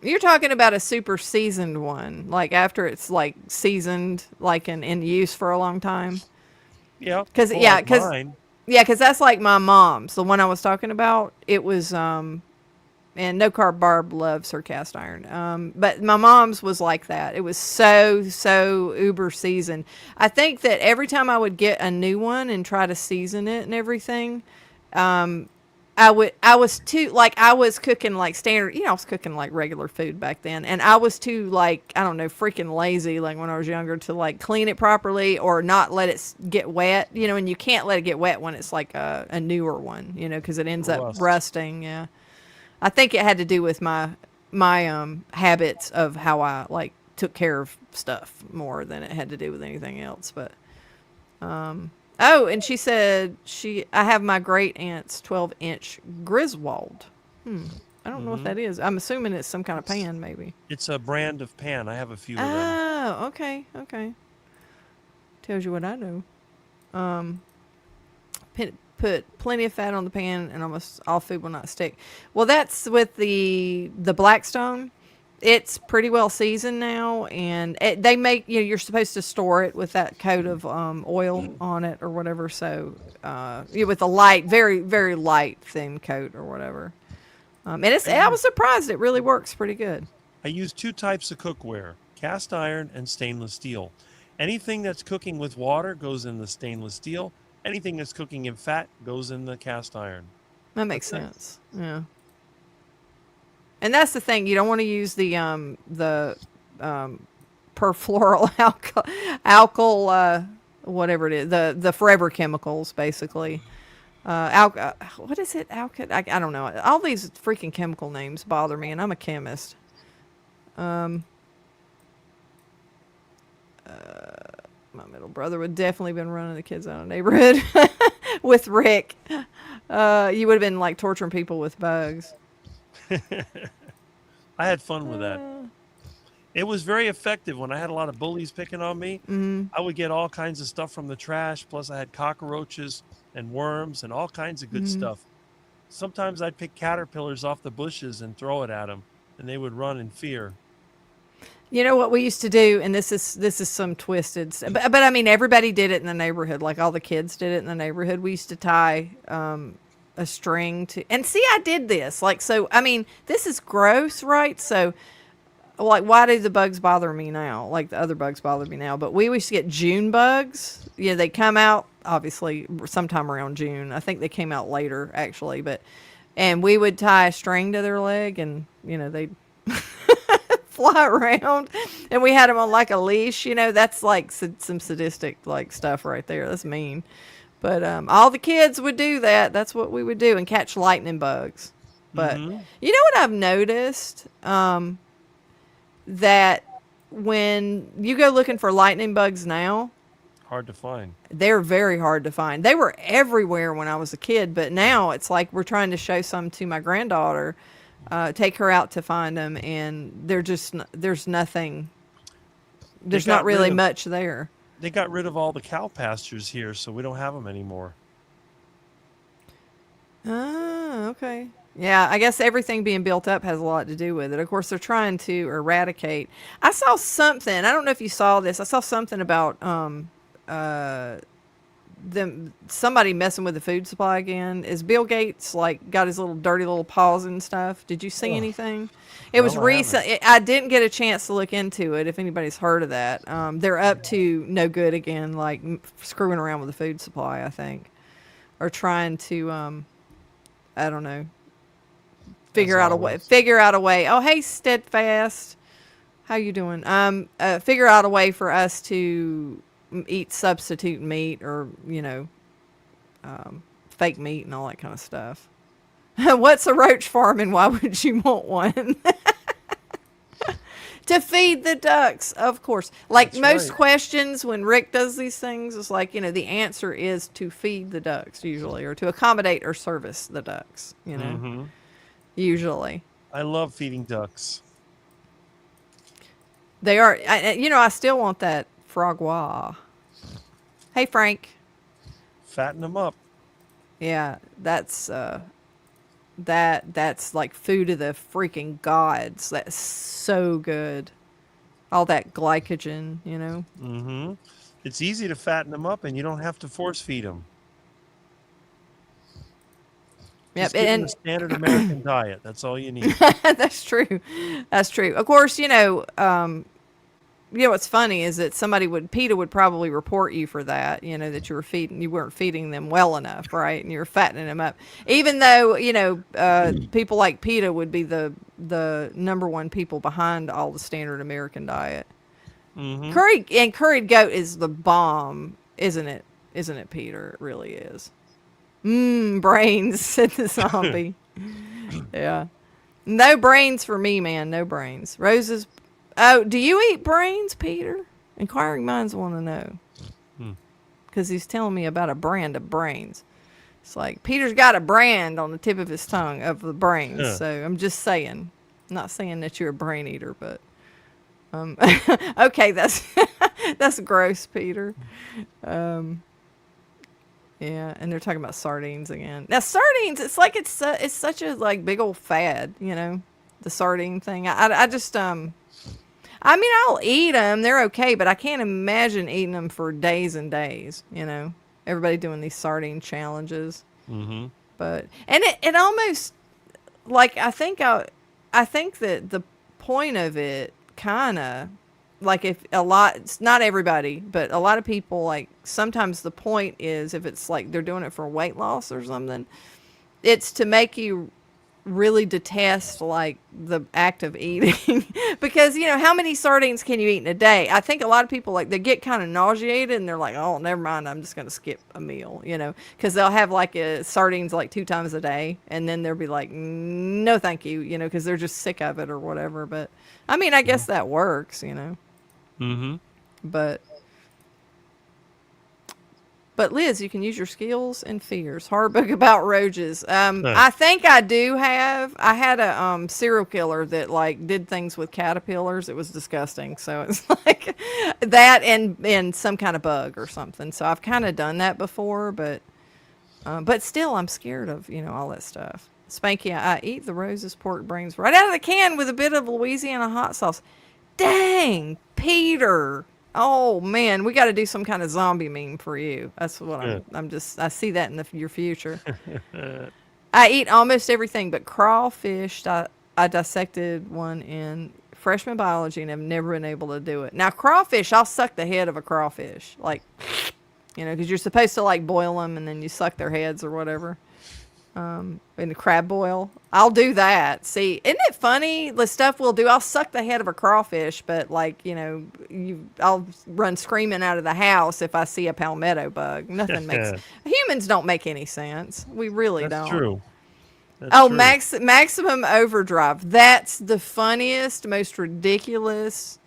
You're talking about a super seasoned one, like after it's seasoned, in use for a long time. Yeah. Because that's like my mom's, the one I was talking about. It was and No Carb Barb loves her cast iron. But my mom's was like that. It was so uber seasoned. I think that every time I would get a new one and try to season it and everything, I was cooking standard, I was cooking regular food back then. And I was too I don't know, freaking lazy, when I was younger to clean it properly or not let it get wet, and you can't let it get wet when it's a newer one, because it ends up rusting. Yeah. I think it had to do with my habits of how I took care of stuff more than it had to do with anything else. But, oh, and she said I have my great aunt's 12-inch Griswold. I don't know what that is. I'm assuming it's some kind of pan, maybe. It's a brand of pan. I have a few of them. Oh, okay. Tells you what I know. Put plenty of fat on the pan, and almost all food will not stick. Well, that's with the Blackstone. It's pretty well seasoned now, and they make you're supposed to store it with that coat of oil on it or whatever. So with a light, very very light thin coat or whatever. And I was surprised it really works pretty good. I use 2 types of cookware: cast iron and stainless steel. Anything that's cooking with water goes in the stainless steel. Anything that's cooking in fat goes in the cast iron. That makes sense. Yeah. And that's the thing. You don't want to use the perfluoral alkyl whatever it is, the forever chemicals, basically. What is it? I don't know. All these freaking chemical names bother me, and I'm a chemist. My middle brother would definitely been running the kids out of the neighborhood with Rick. You would have been like torturing people with bugs. I had fun with that. It was very effective when I had a lot of bullies picking on me. I would get all kinds of stuff from the trash. Plus, I had cockroaches and worms and all kinds of good stuff. Sometimes I'd pick caterpillars off the bushes and throw it at them, and they would run in fear. You know what we used to do, and this is some twisted, but I mean everybody did it in the neighborhood. Like all the kids did it in the neighborhood. We used to tie a string to, and see, I did this. Like, so, I mean, this is gross, right? So, like, why do the bugs bother me now? Like, the other bugs bother me now. But we used to get June bugs. Yeah, they come out, obviously, sometime around June. I think they came out later, actually. And we would tie a string to their leg, and, they'd fly around. And we had them on, like, a leash. That's, like, some sadistic, like, stuff right there. That's mean. But all the kids would do that. That's what we would do, and catch lightning bugs. But you know what I've noticed? That when you go looking for lightning bugs now, hard to find. They're very hard to find. They were everywhere when I was a kid, but now it's like we're trying to show some to my granddaughter, take her out to find them, and there's nothing. There's not really much there. They got rid of all the cow pastures here, so we don't have them anymore. Oh, okay. Yeah, I guess everything being built up has a lot to do with it. Of course, they're trying to eradicate. I saw something. I don't know if you saw this. I saw something about somebody messing with the food supply again. Is Bill Gates like got his little dirty little paws and stuff? Did you see anything? It was recent. I didn't get a chance to look into it. If anybody's heard of that, they're up to no good again, like screwing around with the food supply, I think, or trying to, I don't know, figure out a way. Oh, hey, Steadfast, how you doing? Figure out a way for us to eat substitute meat or fake meat and all that kind of stuff. What's a roach farm and why would you want one? To feed the ducks, of course. Like that's most questions when Rick does these things, it's like, the answer is to feed the ducks usually, or to accommodate or service the ducks, usually. I love feeding ducks. They are, I still want that frogwa. Hey, Frank. Fatten them up. Yeah, that's like food of the freaking gods. That's so good. All that glycogen, Mm-hmm. It's easy to fatten them up, and you don't have to force feed them. Yep, Just give them the standard American diet. That's all you need. That's true. That's true. Of course, what's funny is that PETA would probably report you for that, that you weren't feeding them well enough, right? And you were fattening them up. Even though, people like PETA would be the number one people behind all the standard American diet. Mm-hmm. Curried goat is the bomb, isn't it? Isn't it, Peter? It really is. Brains, said the zombie. Yeah. No brains for me, man. No brains. Rose's. Oh, do you eat brains, Peter? Inquiring minds want to know. Because he's telling me about a brand of brains. It's like, Peter's got a brand on the tip of his tongue of the brains. Yeah. So I'm just saying. I'm not saying that you're a brain eater, but... okay, that's gross, Peter. Yeah, and they're talking about sardines again. Now, sardines, it's like it's such a like big old fad, the sardine thing. I just I mean, I'll eat them. They're okay, but I can't imagine eating them for days and days. You know, everybody doing these sardine challenges. Mm-hmm. But and it almost like I think that the point of it kind of like if a lot, it's not everybody, but a lot of people, like sometimes the point is if it's like they're doing it for weight loss or something, it's to make you really detest like the act of eating because you know how many sardines can you eat in a day? I think a lot of people like they get kind of nauseated and they're like, oh, never mind, I'm just gonna skip a meal, you know, because they'll have like sardines like 2 times a day and then they'll be like, no thank you, you know, because they're just sick of it or whatever. But I mean, I guess that works, you know. Mm-hmm. But Liz, you can use your skills and fears. Hard book about roaches. I think I do have. I had a serial killer that like did things with caterpillars. It was disgusting. So it's like that and some kind of bug or something. So I've kind of done that before, but still I'm scared of, you know, all that stuff. Spanky, I eat the roses pork brains right out of the can with a bit of Louisiana hot sauce. Dang, Peter. Oh man, we got to do some kind of zombie meme for you. That's what I see that in your future. I eat almost everything but crawfish. I dissected one in freshman biology and have never been able to do it. Now crawfish, I'll suck the head of a crawfish, like, you know, because you're supposed to like boil them and then you suck their heads or whatever. In the crab boil, I'll do that. See, isn't it funny the stuff we'll do? I'll suck the head of a crawfish, but like, you know, I'll run screaming out of the house if I see a palmetto bug. Nothing makes humans don't make any sense. We really don't. That's true. Oh, Maximum Overdrive. That's the funniest, most ridiculous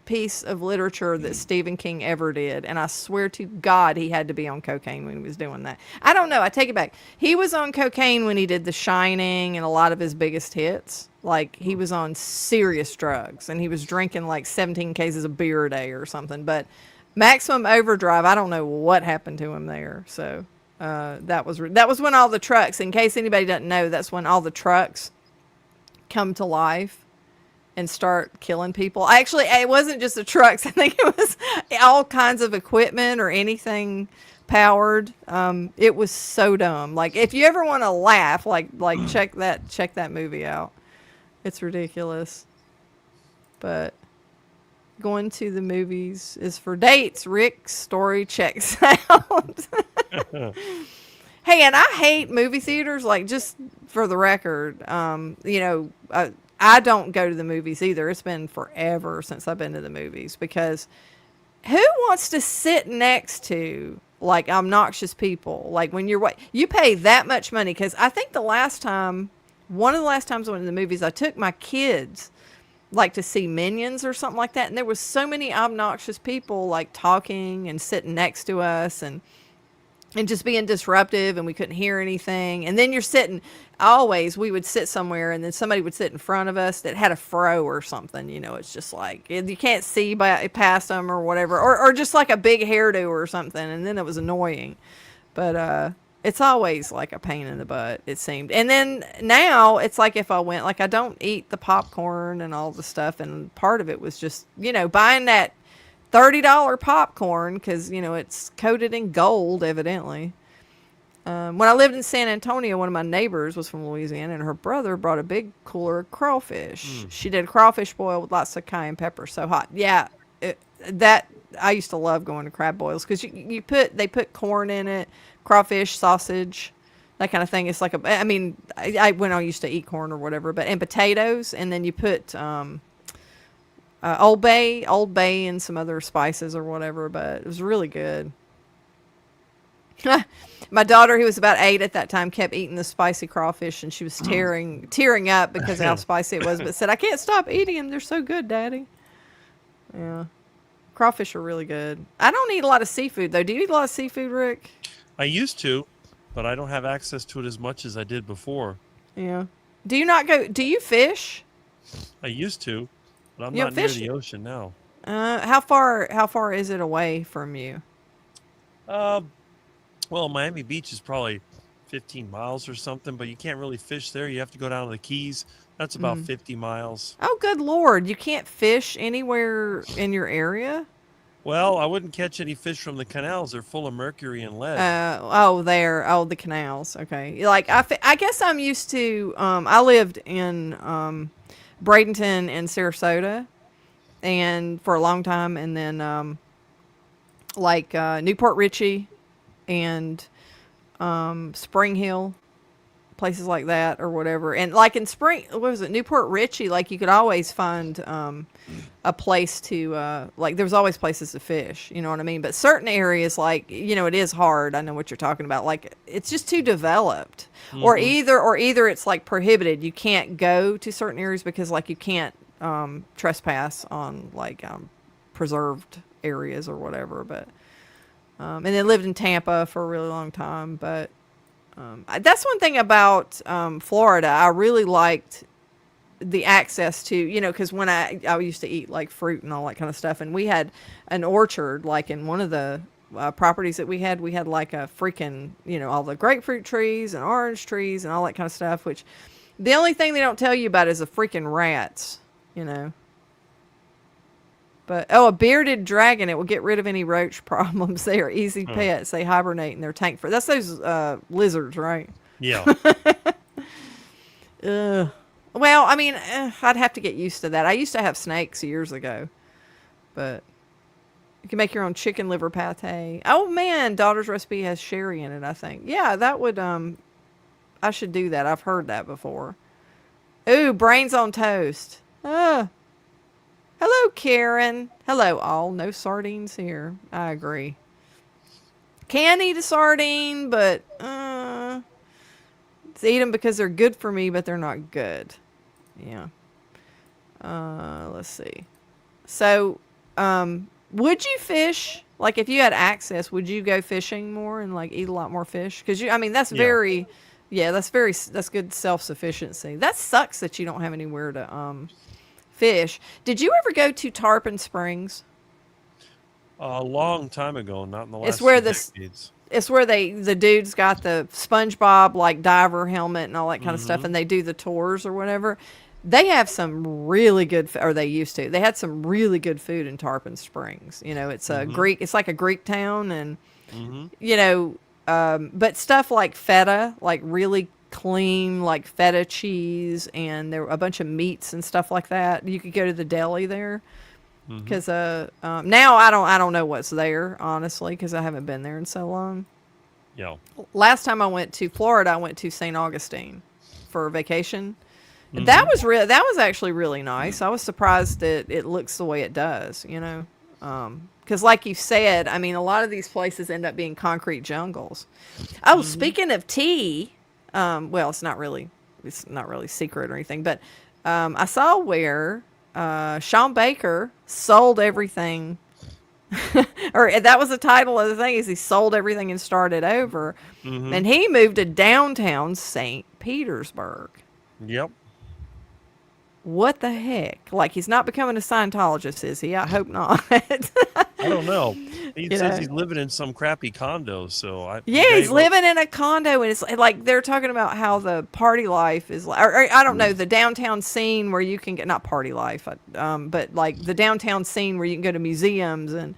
piece of literature that Stephen King ever did, and I swear to God he had to be on cocaine when he was doing that. I don't know, I take it back. He was on cocaine when he did The Shining and a lot of his biggest hits. Like he was on serious drugs and he was drinking like 17 cases of beer a day or something. But Maximum Overdrive, I don't know what happened to him there. So that was when all the trucks, in case anybody doesn't know, that's when all the trucks come to life and start killing people. Actually, it wasn't just the trucks. I think it was all kinds of equipment or anything powered. It was so dumb. Like if you ever want to laugh, like check that movie out. It's ridiculous. But going to the movies is for dates. Rick's story checks out. Hey, and I hate movie theaters. Like just for the record, you know, I don't go to the movies either. It's been forever since I've been to the movies because who wants to sit next to like obnoxious people? Like when you pay that much money, because I think one of the last times I went to the movies, I took my kids like to see Minions or something like that, and there was so many obnoxious people like talking and sitting next to us and just being disruptive, and we couldn't hear anything. And then we would sit somewhere and then somebody would sit in front of us that had a fro or something, you know, it's just like, you can't see past them or whatever, or just like a big hairdo or something. And then it was annoying, but, it's always like a pain in the butt, it seemed. And then now it's like if I went, like I don't eat the popcorn and all the stuff. And part of it was just, you know, buying that $30 popcorn because, you know, it's coated in gold, evidently. When I lived in San Antonio, one of my neighbors was from Louisiana, and her brother brought a big cooler of crawfish. She did crawfish boil with lots of cayenne pepper, so hot. Yeah, I used to love going to crab boils because they put corn in it, crawfish, sausage, that kind of thing. It's like when I used to eat corn or whatever, and potatoes, and then you put Old Bay and some other spices or whatever, but it was really good. My daughter, who was about 8 at that time, kept eating the spicy crawfish, and she was tearing up because of how spicy it was, but said, I can't stop eating them. They're so good, Daddy. Yeah. Crawfish are really good. I don't eat a lot of seafood, though. Do you eat a lot of seafood, Rick? I used to, but I don't have access to it as much as I did before. Yeah. Do you fish? I used to, but I'm not near the ocean now. How far is it away from you? Well, Miami Beach is probably 15 miles or something, but you can't really fish there. You have to go down to the Keys. That's about 50 miles. Oh, good Lord. You can't fish anywhere in your area? Well, I wouldn't catch any fish from the canals. They're full of mercury and lead. The canals. Okay. Like, I guess I'm used to, I lived in, Bradenton and Sarasota and for a long time. And then, Newport Richey and, Spring Hill, places like that or whatever. And like in Newport Richey, like you could always find a place to there was always places to fish, you know what I mean? But certain areas, like, you know, it is hard. I know what you're talking about. Like, it's just too developed. Or either it's like prohibited. You can't go to certain areas because like you can't trespass on like preserved areas or whatever. But and then lived in Tampa for a really long time. But that's one thing about Florida. I really liked the access to, you know, because when I used to eat like fruit and all that kind of stuff, and we had an orchard like in one of the properties that we had like a freaking, you know, all the grapefruit trees and orange trees and all that kind of stuff, which the only thing they don't tell you about is the freaking rats, you know. But, a bearded dragon, it will get rid of any roach problems. They are easy pets. They hibernate in their tank. That's those lizards, right? Yeah. Well, I mean, I'd have to get used to that. I used to have snakes years ago. But you can make your own chicken liver pate. Oh, man, Daughter's Recipe has sherry in it, I think. Yeah, that would, I should do that. I've heard that before. Ooh, brains on toast. Hello, Karen. Hello, all. No sardines here. I agree. Can eat a sardine, but eat them because they're good for me, but they're not good. Yeah. Let's see. So, would you fish? Like, if you had access, would you go fishing more and like eat a lot more fish? Because that's very, that's good self-sufficiency. That sucks that you don't have anywhere to fish. Did you ever go to Tarpon Springs? A long time ago, not in the last It's where decades. It's where the dude's got the SpongeBob like diver helmet and all that kind of stuff, and they do the tours or whatever. They have some really good, or they used to. They had some really good food in Tarpon Springs. You know, it's a Greek. It's like a Greek town, and you know, but stuff like feta, like really clean, like feta cheese, and there were a bunch of meats and stuff like that. You could go to the deli there. Because now I don't know what's there, honestly, because I haven't been there in so long. Yeah. Last time I went to Florida, I went to St. Augustine for a vacation. And that was actually really nice. I was surprised that it looks the way it does, you know. Because like you said, I mean, a lot of these places end up being concrete jungles. Oh, speaking of tea, well, it's not really secret or anything, but I saw where Shawn Baker sold everything, or that was the title of the thing, is he sold everything and started over, and he moved to downtown St. Petersburg. Yep. What the heck? Like, he's not becoming a Scientologist, is he? I hope not. I don't know. He says he's living in some crappy condo, so he's living in a condo, and it's like they're talking about how the party life is, or I don't know, the downtown scene where you can get, not party life, but like the downtown scene where you can go to museums and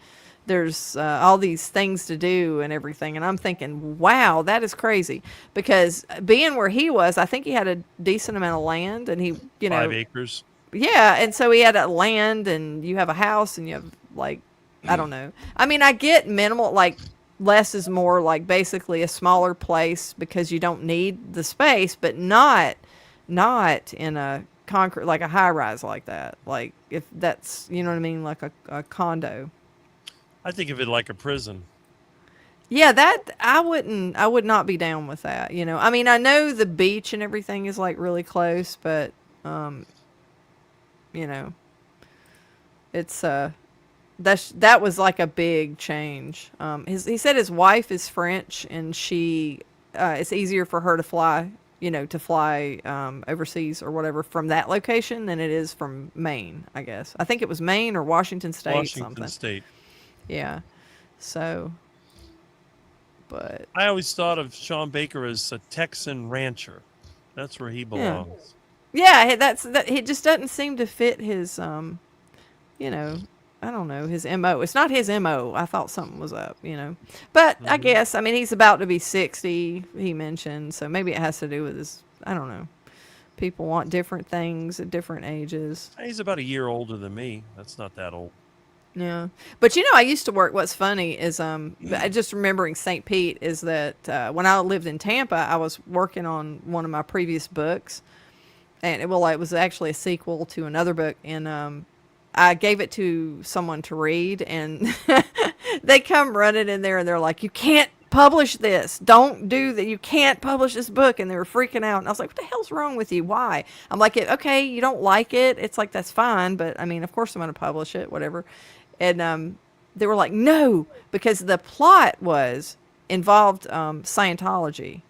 there's all these things to do and everything. And I'm thinking, wow, that is crazy, because being where he was, I think he had a decent amount of land, and he, 5 acres. Yeah, and so he had a land, and you have a house, and you have like, I don't know. I mean, I get minimal, like less is more, like basically a smaller place because you don't need the space, but not in a concrete, like a high rise like that. Like, if that's, you know what I mean, like a condo. I think of it like a prison. Yeah, that I would not be down with that. You know, I mean, I know the beach and everything is like really close, but you know, it's that was like a big change. He said his wife is French, and it's easier for her to fly, overseas or whatever from that location than it is from Maine, I guess. I think it was Maine or Washington State. Washington State. Yeah. So, but I always thought of Shawn Baker as a Texan rancher. That's where he belongs. Yeah, that. It just doesn't seem to fit his you know, I don't know, his MO. It's not his MO. I thought something was up, you know. But I Hmm. guess, I mean, he's about to be 60, he mentioned, so maybe it has to do with his, I don't know. People want different things at different ages. He's about a year older than me. That's not that old. Yeah. But you know, I used to work, what's funny is I just remembering St. Pete is that when I lived in Tampa, I was working on one of my previous books. And it was actually a sequel to another book, and I gave it to someone to read, and they come running in there, and they're like, "You can't publish this. Don't do that. You can't publish this book." And they were freaking out, and I was like, "What the hell's wrong with you? Why?" I'm like, "Okay, you don't like it. It's like that's fine, but I mean, of course I'm going to publish it, whatever." And they were like, "No," because the plot was involved Scientology.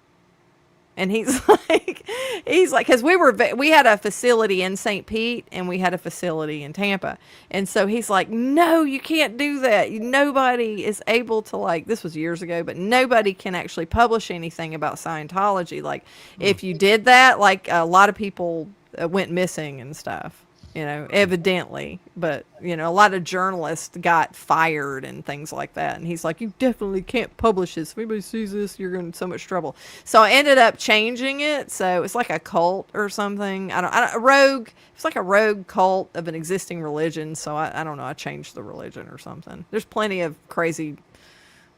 And he's like, because we had a facility in St. Pete and we had a facility in Tampa. And so he's like, no, you can't do that. Nobody is able to, like, this was years ago, but nobody can actually publish anything about Scientology. Like, if you did that, like, a lot of people went missing and stuff, you know, evidently. But, you know, a lot of journalists got fired and things like that. And he's like, you definitely can't publish this. If anybody sees this, you're in so much trouble. So I ended up changing it. So it's like a cult or something. I don't a rogue. It's like a rogue cult of an existing religion. So I don't know. I changed the religion or something. There's plenty of crazy,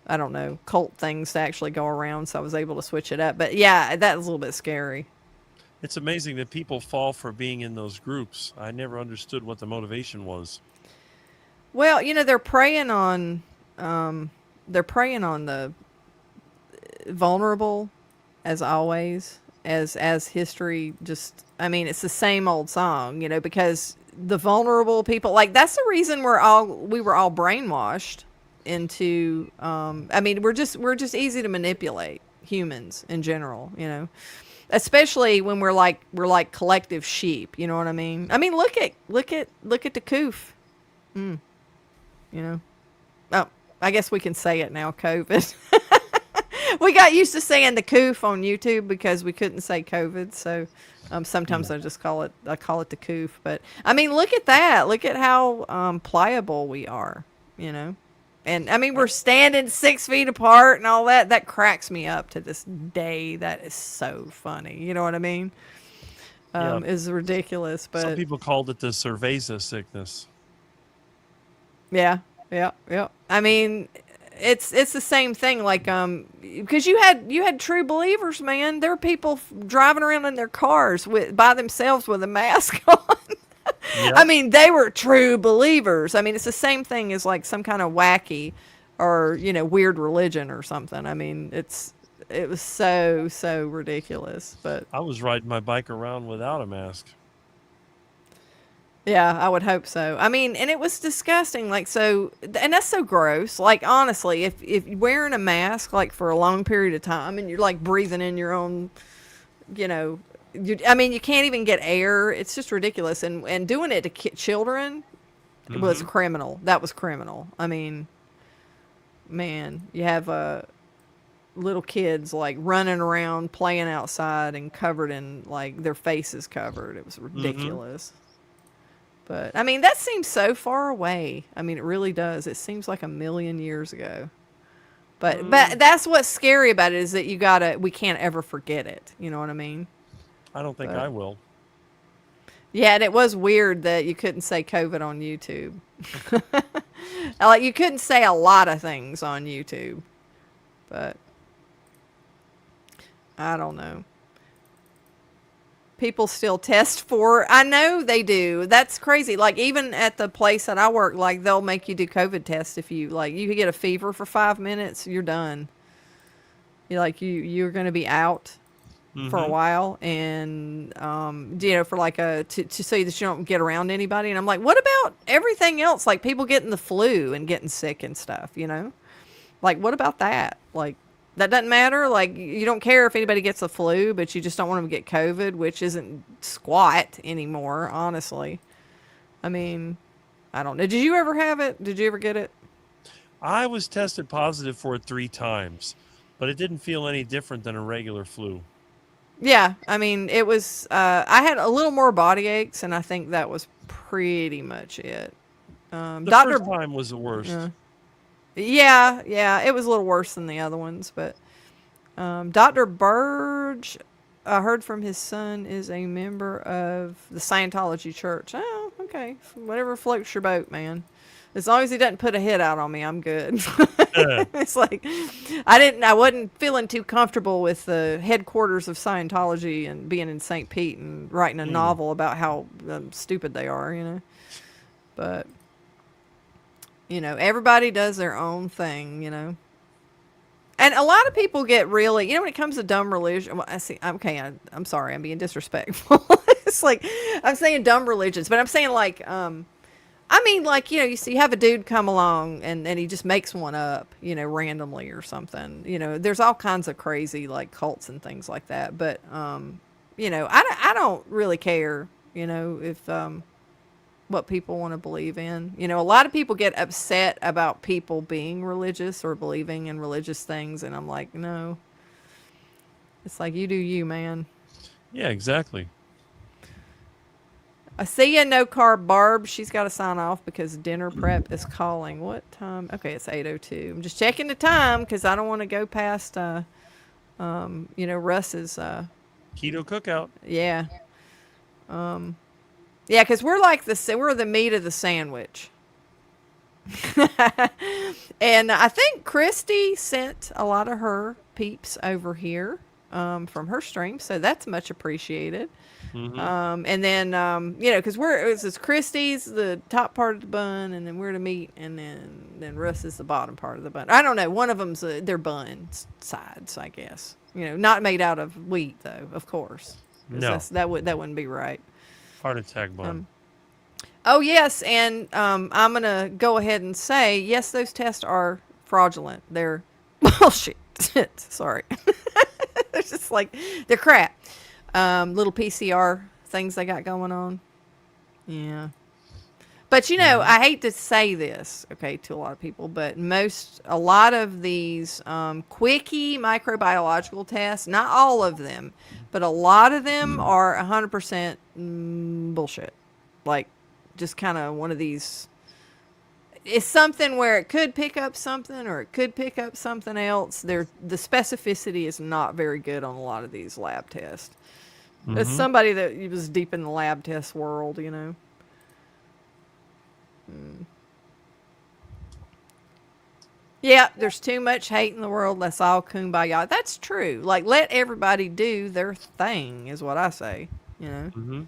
I don't know, cult things to actually go around. So I was able to switch it up. But yeah, that was a little bit scary. It's amazing that people fall for being in those groups. I never understood what the motivation was. Well, you know, they're preying on the vulnerable, as always, as history just, I mean, it's the same old song, you know, because the vulnerable people, like, that's the reason we were all brainwashed into I mean, we're just easy to manipulate, humans in general, you know. Especially when we're like collective sheep, you know what I mean? I mean, look at the coof. You know. Oh, I guess we can say it now, COVID. We got used to saying the coof on YouTube because we couldn't say COVID, so sometimes I call it the coof. But I mean, look at that. Look at how pliable we are, you know. And I mean, we're standing 6 feet apart and all that. That cracks me up to this day. That is so funny. You know what I mean? Yeah. Is ridiculous, Some but people called it the cerveza sickness. yeah. I mean, it's the same thing. Like, because you had true believers, man. There were people driving around in their cars by themselves with a mask on. Yep. I mean, they were true believers. I mean, it's the same thing as like some kind of wacky or, you know, weird religion or something. I mean, it was so ridiculous. But I was riding my bike around without a mask. yeah, I would hope so. I mean, and it was disgusting. Like, so, and that's so gross. Like, honestly, if you're wearing a mask, like, for a long period of time and you're, like, breathing in your own, you know, I mean, you can't even get air. It's just ridiculous. And doing it to children was criminal. That was criminal. I mean, man, you have little kids, like, running around, playing outside and covered in, like, their faces covered. It was ridiculous. But, I mean, that seems so far away. I mean, it really does. It seems like a million years ago. But that's what's scary about it, is that we can't ever forget it. You know what I mean? I don't think I will. Yeah, and it was weird that you couldn't say COVID on YouTube. Like, you couldn't say a lot of things on YouTube. But I don't know. People still test for, I know they do. That's crazy. Like, even at the place that I work, like, they'll make you do COVID tests if you, like, you could get a fever for 5 minutes, you're done. You're going to be out for a while, and you know, for like to say that you don't get around anybody. And I'm like, what about everything else? Like, people getting the flu and getting sick and stuff, you know? Like, what about that? Like, that doesn't matter. Like, you don't care if anybody gets the flu, but you just don't want them to get COVID, which isn't squat anymore, honestly. I mean, I don't know. Did you ever have it? Did you ever get it? I was tested positive for it 3 times, but it didn't feel any different than a regular flu. Yeah, I mean, it was, I had a little more body aches, and I think that was pretty much it. The Dr. first time was the worst. Yeah, it was a little worse than the other ones, but Dr. Burge, I heard from his son, is a member of the Scientology Church. Oh, okay. Whatever floats your boat, man. As long as he doesn't put a hit out on me, I'm good. It's like I wasn't feeling too comfortable with the headquarters of Scientology and being in St. Pete and writing a novel about how stupid they are, you know. But everybody does their own thing, And a lot of people get really, when it comes to dumb religion, well, I'm sorry, I'm being disrespectful. It's like, I'm saying dumb religions, but I'm saying like, you have a dude come along and he just makes one up, randomly or something. There's all kinds of crazy like cults and things like that. But, I don't really care, if, what people want to believe in. A lot of people get upset about people being religious or believing in religious things. And I'm like, no, it's like, you do you, man. Yeah, exactly. I see ya, no carb Barb. She's got to sign off because dinner prep is calling. What time? Okay, it's 8:02. I'm just checking the time because I don't want to go past, Russ's. Keto cookout. Yeah. Yeah, because we're the meat of the sandwich. And I think Christy sent a lot of her peeps over here from her stream, so that's much appreciated. Mm-hmm. And then, because it's Christy's the top part of the bun, and then we're the meat, and then Russ is the bottom part of the bun. I don't know. One of them's their bun sides, I guess. Not made out of wheat, though, of course. No. That wouldn't be right. Heart attack bun. Oh, yes, and I'm going to go ahead and say, yes, those tests are fraudulent. They're bullshit. Sorry. They're just like, they're crap. Little PCR things they got going on. Yeah. But, I hate to say this, okay, to a lot of people, but a lot of these quickie microbiological tests, not all of them, but a lot of them are 100% bullshit. Like, just kind of one of these. It's something where it could pick up something or it could pick up something else. The specificity is not very good on a lot of these lab tests. Mm-hmm. As somebody that was deep in the lab test world, Yeah, there's too much hate in the world. Let's all kumbaya. That's true. Like, let everybody do their thing is what I say, Mm-hmm.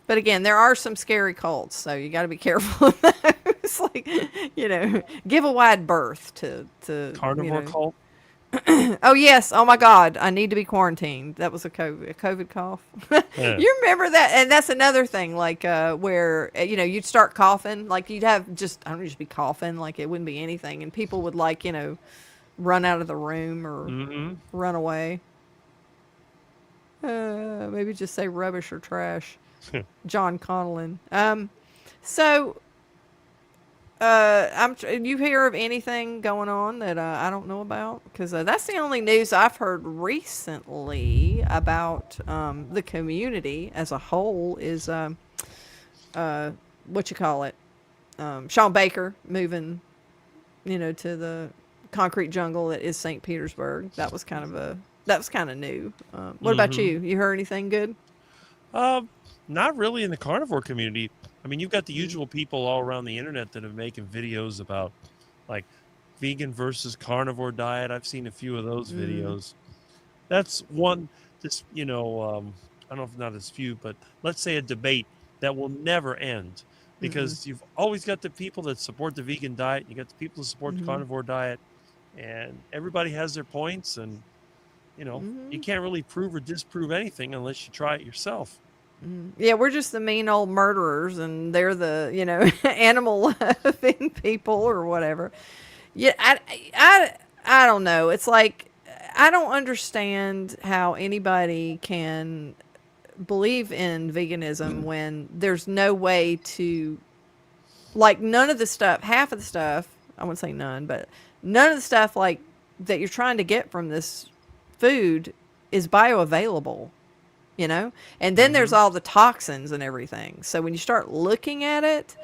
But again, there are some scary cults, so you got to be careful of those. It's like, give a wide berth to Carnivore cult. Oh, yes. Oh, my God. I need to be quarantined. That was a COVID cough. Yeah. You remember that? And that's another thing, like, where, you'd start coughing. Like, you'd have just be coughing. Like, it wouldn't be anything. And people would, like, run out of the room or run away. Maybe just say rubbish or trash. John Connellan. You hear of anything going on that I don't know about? Because that's the only news I've heard recently about the community as a whole is Shawn Baker moving, to the concrete jungle that is St. Petersburg. That was kind of new. What about you? You heard anything good? Not really in the carnivore community. I mean, you've got the usual people all around the internet that are making videos about, like, vegan versus carnivore diet. I've seen a few of those videos. That's one, I don't know if not a dispute, but let's say a debate that will never end. Because you've always got the people that support the vegan diet. You got the people that support the carnivore diet. And everybody has their points. And, you can't really prove or disprove anything unless you try it yourself. Yeah, we're just the mean old murderers, and they're the, animal loving people or whatever. Yeah, I don't know. It's like, I don't understand how anybody can believe in veganism when there's no way to, like, half of the stuff, I wouldn't say none, but none of the stuff, like, that you're trying to get from this food is bioavailable, you know? And then there's all the toxins and everything. So when you start looking at it,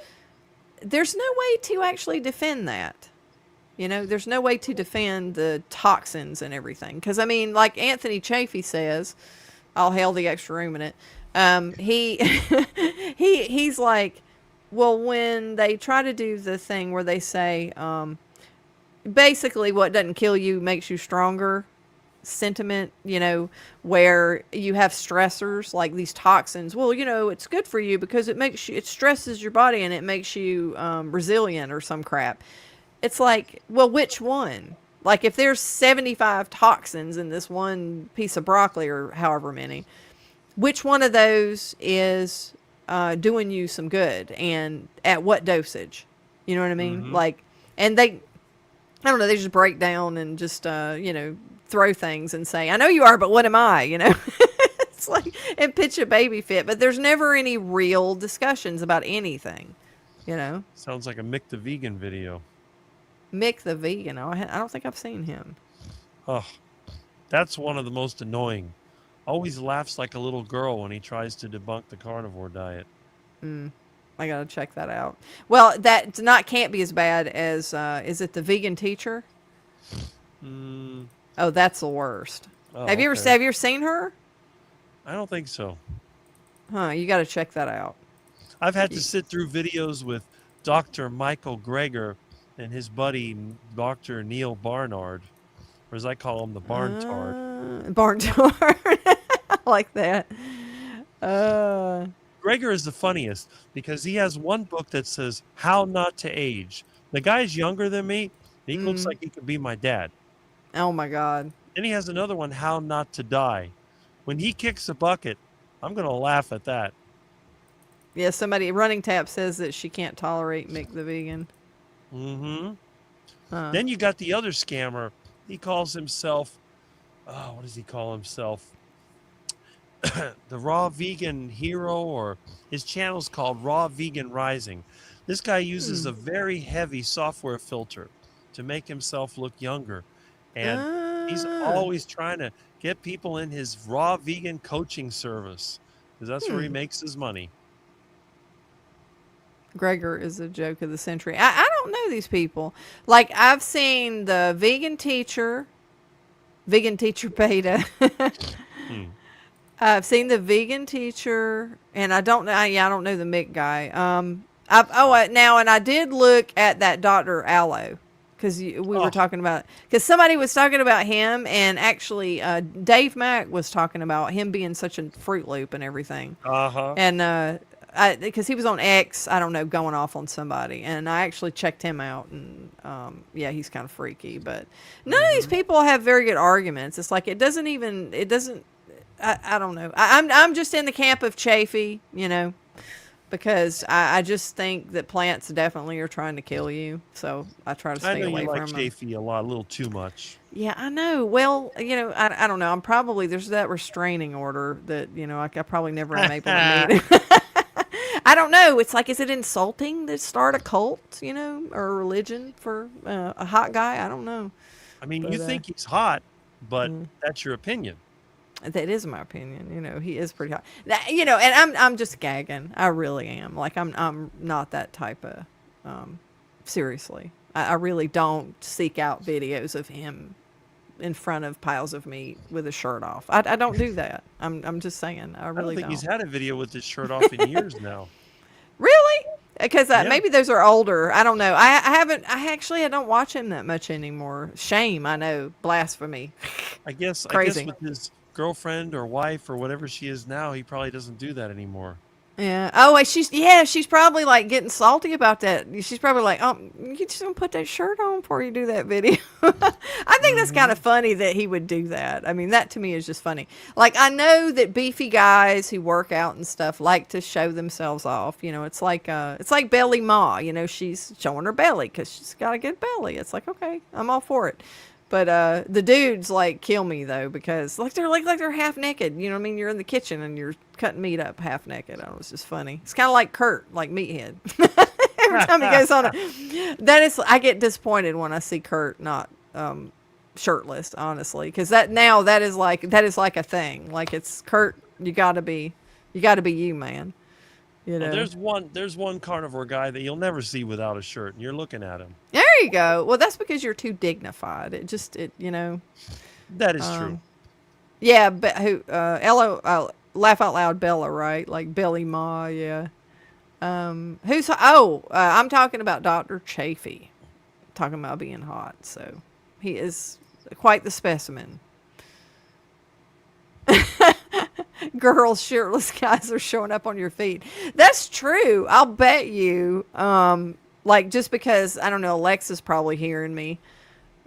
there's no way to actually defend that. You know, there's no way to defend the toxins and everything. Because, I mean, like Anthony Chafee says, all hail the extra ruminant, he's like, well, when they try to do the thing where they say, basically what doesn't kill you makes you stronger sentiment, you know, where you have stressors like these toxins. Well, you know, it's good for you because it stresses your body and it makes you resilient or some crap. It's like, well, which one? Like if there's 75 toxins in this one piece of broccoli or however many, which one of those is doing you some good and at what dosage? You know what I mean? Like, and I don't know, they just break down and just, you know, throw things and say, I know you are, but what am I? You know, it's like, and pitch a baby fit, but there's never any real discussions about anything, you know? Sounds like a Mick the Vegan video. Mick the Vegan. Oh, I don't think I've seen him. Oh, that's one of the most annoying. Always laughs like a little girl when he tries to debunk the carnivore diet. I gotta check that out. Well, that can't be as bad as, is it the vegan teacher? Oh, that's the worst. Oh, have you ever seen her? I don't think so. Huh, you gotta check that out. I've had to sit through videos with Dr. Michael Greger and his buddy, Dr. Neil Barnard, or as I call him, the Barntard. Barntard. I like that. Greger is the funniest because he has one book that says How Not to Age. The guy's younger than me. He looks like he could be my dad. Oh, my God. Then he has another one, How Not to Die. When he kicks a bucket, I'm going to laugh at that. Yeah, somebody, Running Tap says that she can't tolerate Mick the Vegan. Then you got the other scammer. He calls himself, what does he call himself? The Raw Vegan Hero, or his channel's called Raw Vegan Rising. This guy uses a very heavy software filter to make himself look younger. And he's always trying to get people in his raw vegan coaching service because that's where he makes his money. Greger is a joke of the century. I don't know these people. Like, I've seen the vegan teacher beta. I've seen the vegan teacher, and I don't know. I don't know the Mick guy. And I did look at that Dr. Aloe because we were talking about, because somebody was talking about him, and actually Dave Mack was talking about him being such a Fruit Loop and everything. And because he was on X, I don't know, going off on somebody, and I actually checked him out, and yeah, he's kind of freaky. But none of these people have very good arguments. It's like it doesn't. I don't know. I'm just in the camp of Chafee, you know, because I just think that plants definitely are trying to kill you. So I try to stay away from them. I know you like Chafee a little too much. Yeah, I know. Well, you know, I don't know. I'm probably, there's that restraining order that, you know, I probably never am able to meet. I don't know. It's like, is it insulting to start a cult, you know, or a religion for a hot guy? I don't know. I mean, you think he's hot, but that's your opinion. That is my opinion. You know, he is pretty hot. You know, and I'm just gagging. I really am. Like, I'm not that type of, seriously. I really don't seek out videos of him in front of piles of meat with his shirt off. I don't do that. I'm just saying. I really don't. I don't think he's had a video with his shirt off in years now. Really? Because maybe those are older. I don't know. I don't watch him that much anymore. Shame, I know. Blasphemy. I guess with his girlfriend or wife or whatever she is now, he probably doesn't do that anymore. Yeah. Oh, she's probably like getting salty about that. She's probably like, oh, you just gonna put that shirt on before you do that video. I think that's kind of funny that he would do that. I mean, that to me is just funny. Like, I know that beefy guys who work out and stuff like to show themselves off. You know, it's like Belly Ma. You know, she's showing her belly because she's got a good belly. It's like, okay, I'm all for it. But the dudes like kill me though, because like they're half naked. You know what I mean? You're in the kitchen and you're cutting meat up half naked. Oh, it's just funny. It's kind of like Kurt, like Meathead. Every time he goes on I get disappointed when I see Kurt not shirtless, honestly, because that is like a thing. Like it's Kurt, you gotta be you, man. You know. Well, there's one carnivore guy that you'll never see without a shirt, and you're looking at him. There you go. Well, that's because you're too dignified. You know. That is true. Yeah, but laugh out loud, Bella, right? Like Billy Ma, yeah. I'm talking about Dr. Chafee. Talking about being hot, so he is quite the specimen. Girls, shirtless guys are showing up on your feed. That's true. I'll bet you. Like just because I don't know, Alexa's probably hearing me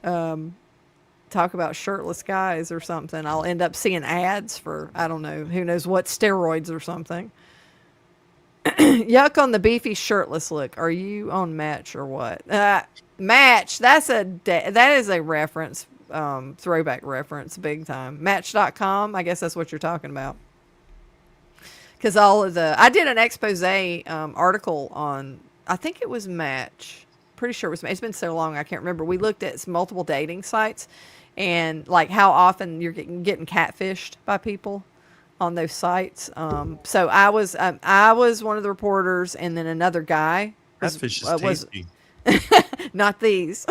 talk about shirtless guys or something. I'll end up seeing ads for I don't know, who knows what, steroids or something. Yuck on the beefy shirtless look. Are you on Match or what? Match. That is a reference, throwback reference, big time. Match.com. I guess that's what you're talking about. Because I did an expose article on, I think it was Match. Pretty sure it was Match. It's been so long I can't remember. We looked at multiple dating sites and like how often you're getting catfished by people on those sites. So I was one of the reporters, and then another guy. Catfish is tasty. Not these.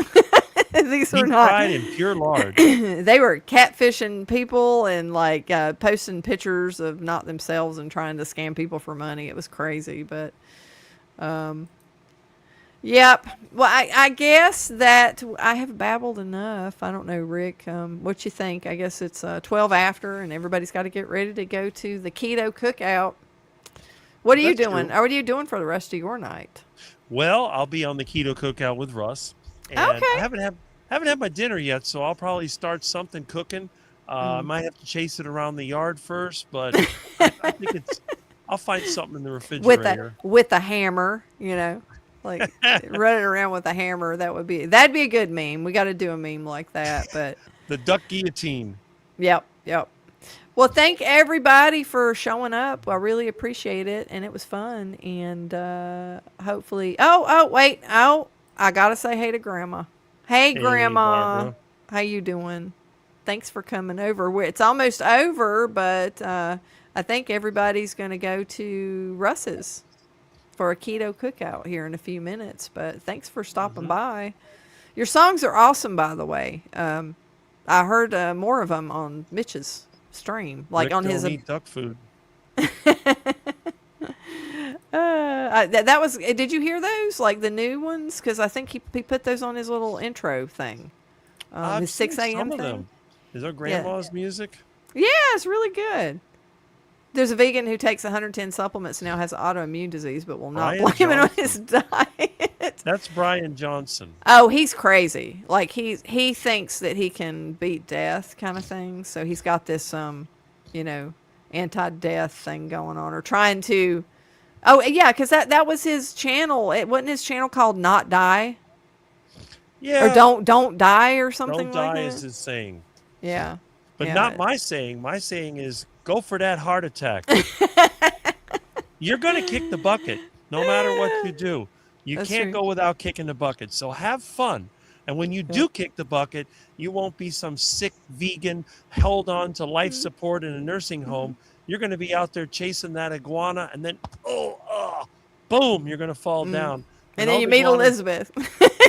These were not. Fried in pure lard. They were catfishing people and like posting pictures of not themselves and trying to scam people for money. It was crazy, but yep. Well, I guess that I have babbled enough. I don't know, Rick, what you think? I guess it's 12 after, and everybody's got to get ready to go to the keto cookout. What are you doing? What are you doing for the rest of your night? Well, I'll be on the keto cookout with Russ. And okay. I haven't had my dinner yet, so I'll probably start something cooking. I might have to chase it around the yard first, but I think I'll find something in the refrigerator with a hammer, you know, like run it around with a hammer. That'd be a good meme. We got to do a meme like that, but the duck guillotine. Yep. Well, thank everybody for showing up. I really appreciate it, and it was fun. And hopefully, wait, I gotta say hey to Grandma. Hey, Grandma, Barbara. how you doing? Thanks for coming over. It's almost over, but I think everybody's gonna go to Russ's for a keto cookout here in a few minutes. But thanks for stopping by. Your songs are awesome, by the way. I heard more of them on Mitch's stream, like Rick on his don't eat duck food. that was. Did you hear those? Like the new ones? Because I think he put those on his little intro thing. His 6 a.m. thing. Them. Is there grandma's music? Yeah, it's really good. There's a vegan who takes 110 supplements and now has autoimmune disease, but will not blame it on his diet. That's Brian Johnson. Oh, he's crazy. Like he thinks that he can beat death, kind of thing. So he's got this anti-death thing going on, or trying to. Oh yeah, because that was his channel. It wasn't his channel called Not Die. Yeah. Or don't die or something like that. Don't die is his saying. Yeah. But not my saying. My saying is go for that heart attack. You're going to kick the bucket no matter what you do. You can't go without kicking the bucket. So have fun. And when you do kick the bucket, you won't be some sick vegan held on to life support in a nursing home. You're going to be out there chasing that iguana, and then, boom, you're going to fall down. And then you meet Elizabeth.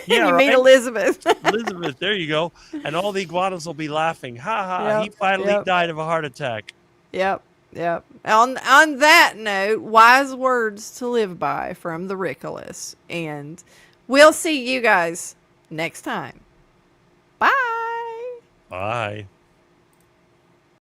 Yeah, you meet Elizabeth. Elizabeth, there you go. And all the iguanas will be laughing. Ha ha, he finally died of a heart attack. Yep. On that note, wise words to live by from the Rickolas. And we'll see you guys next time. Bye. Bye.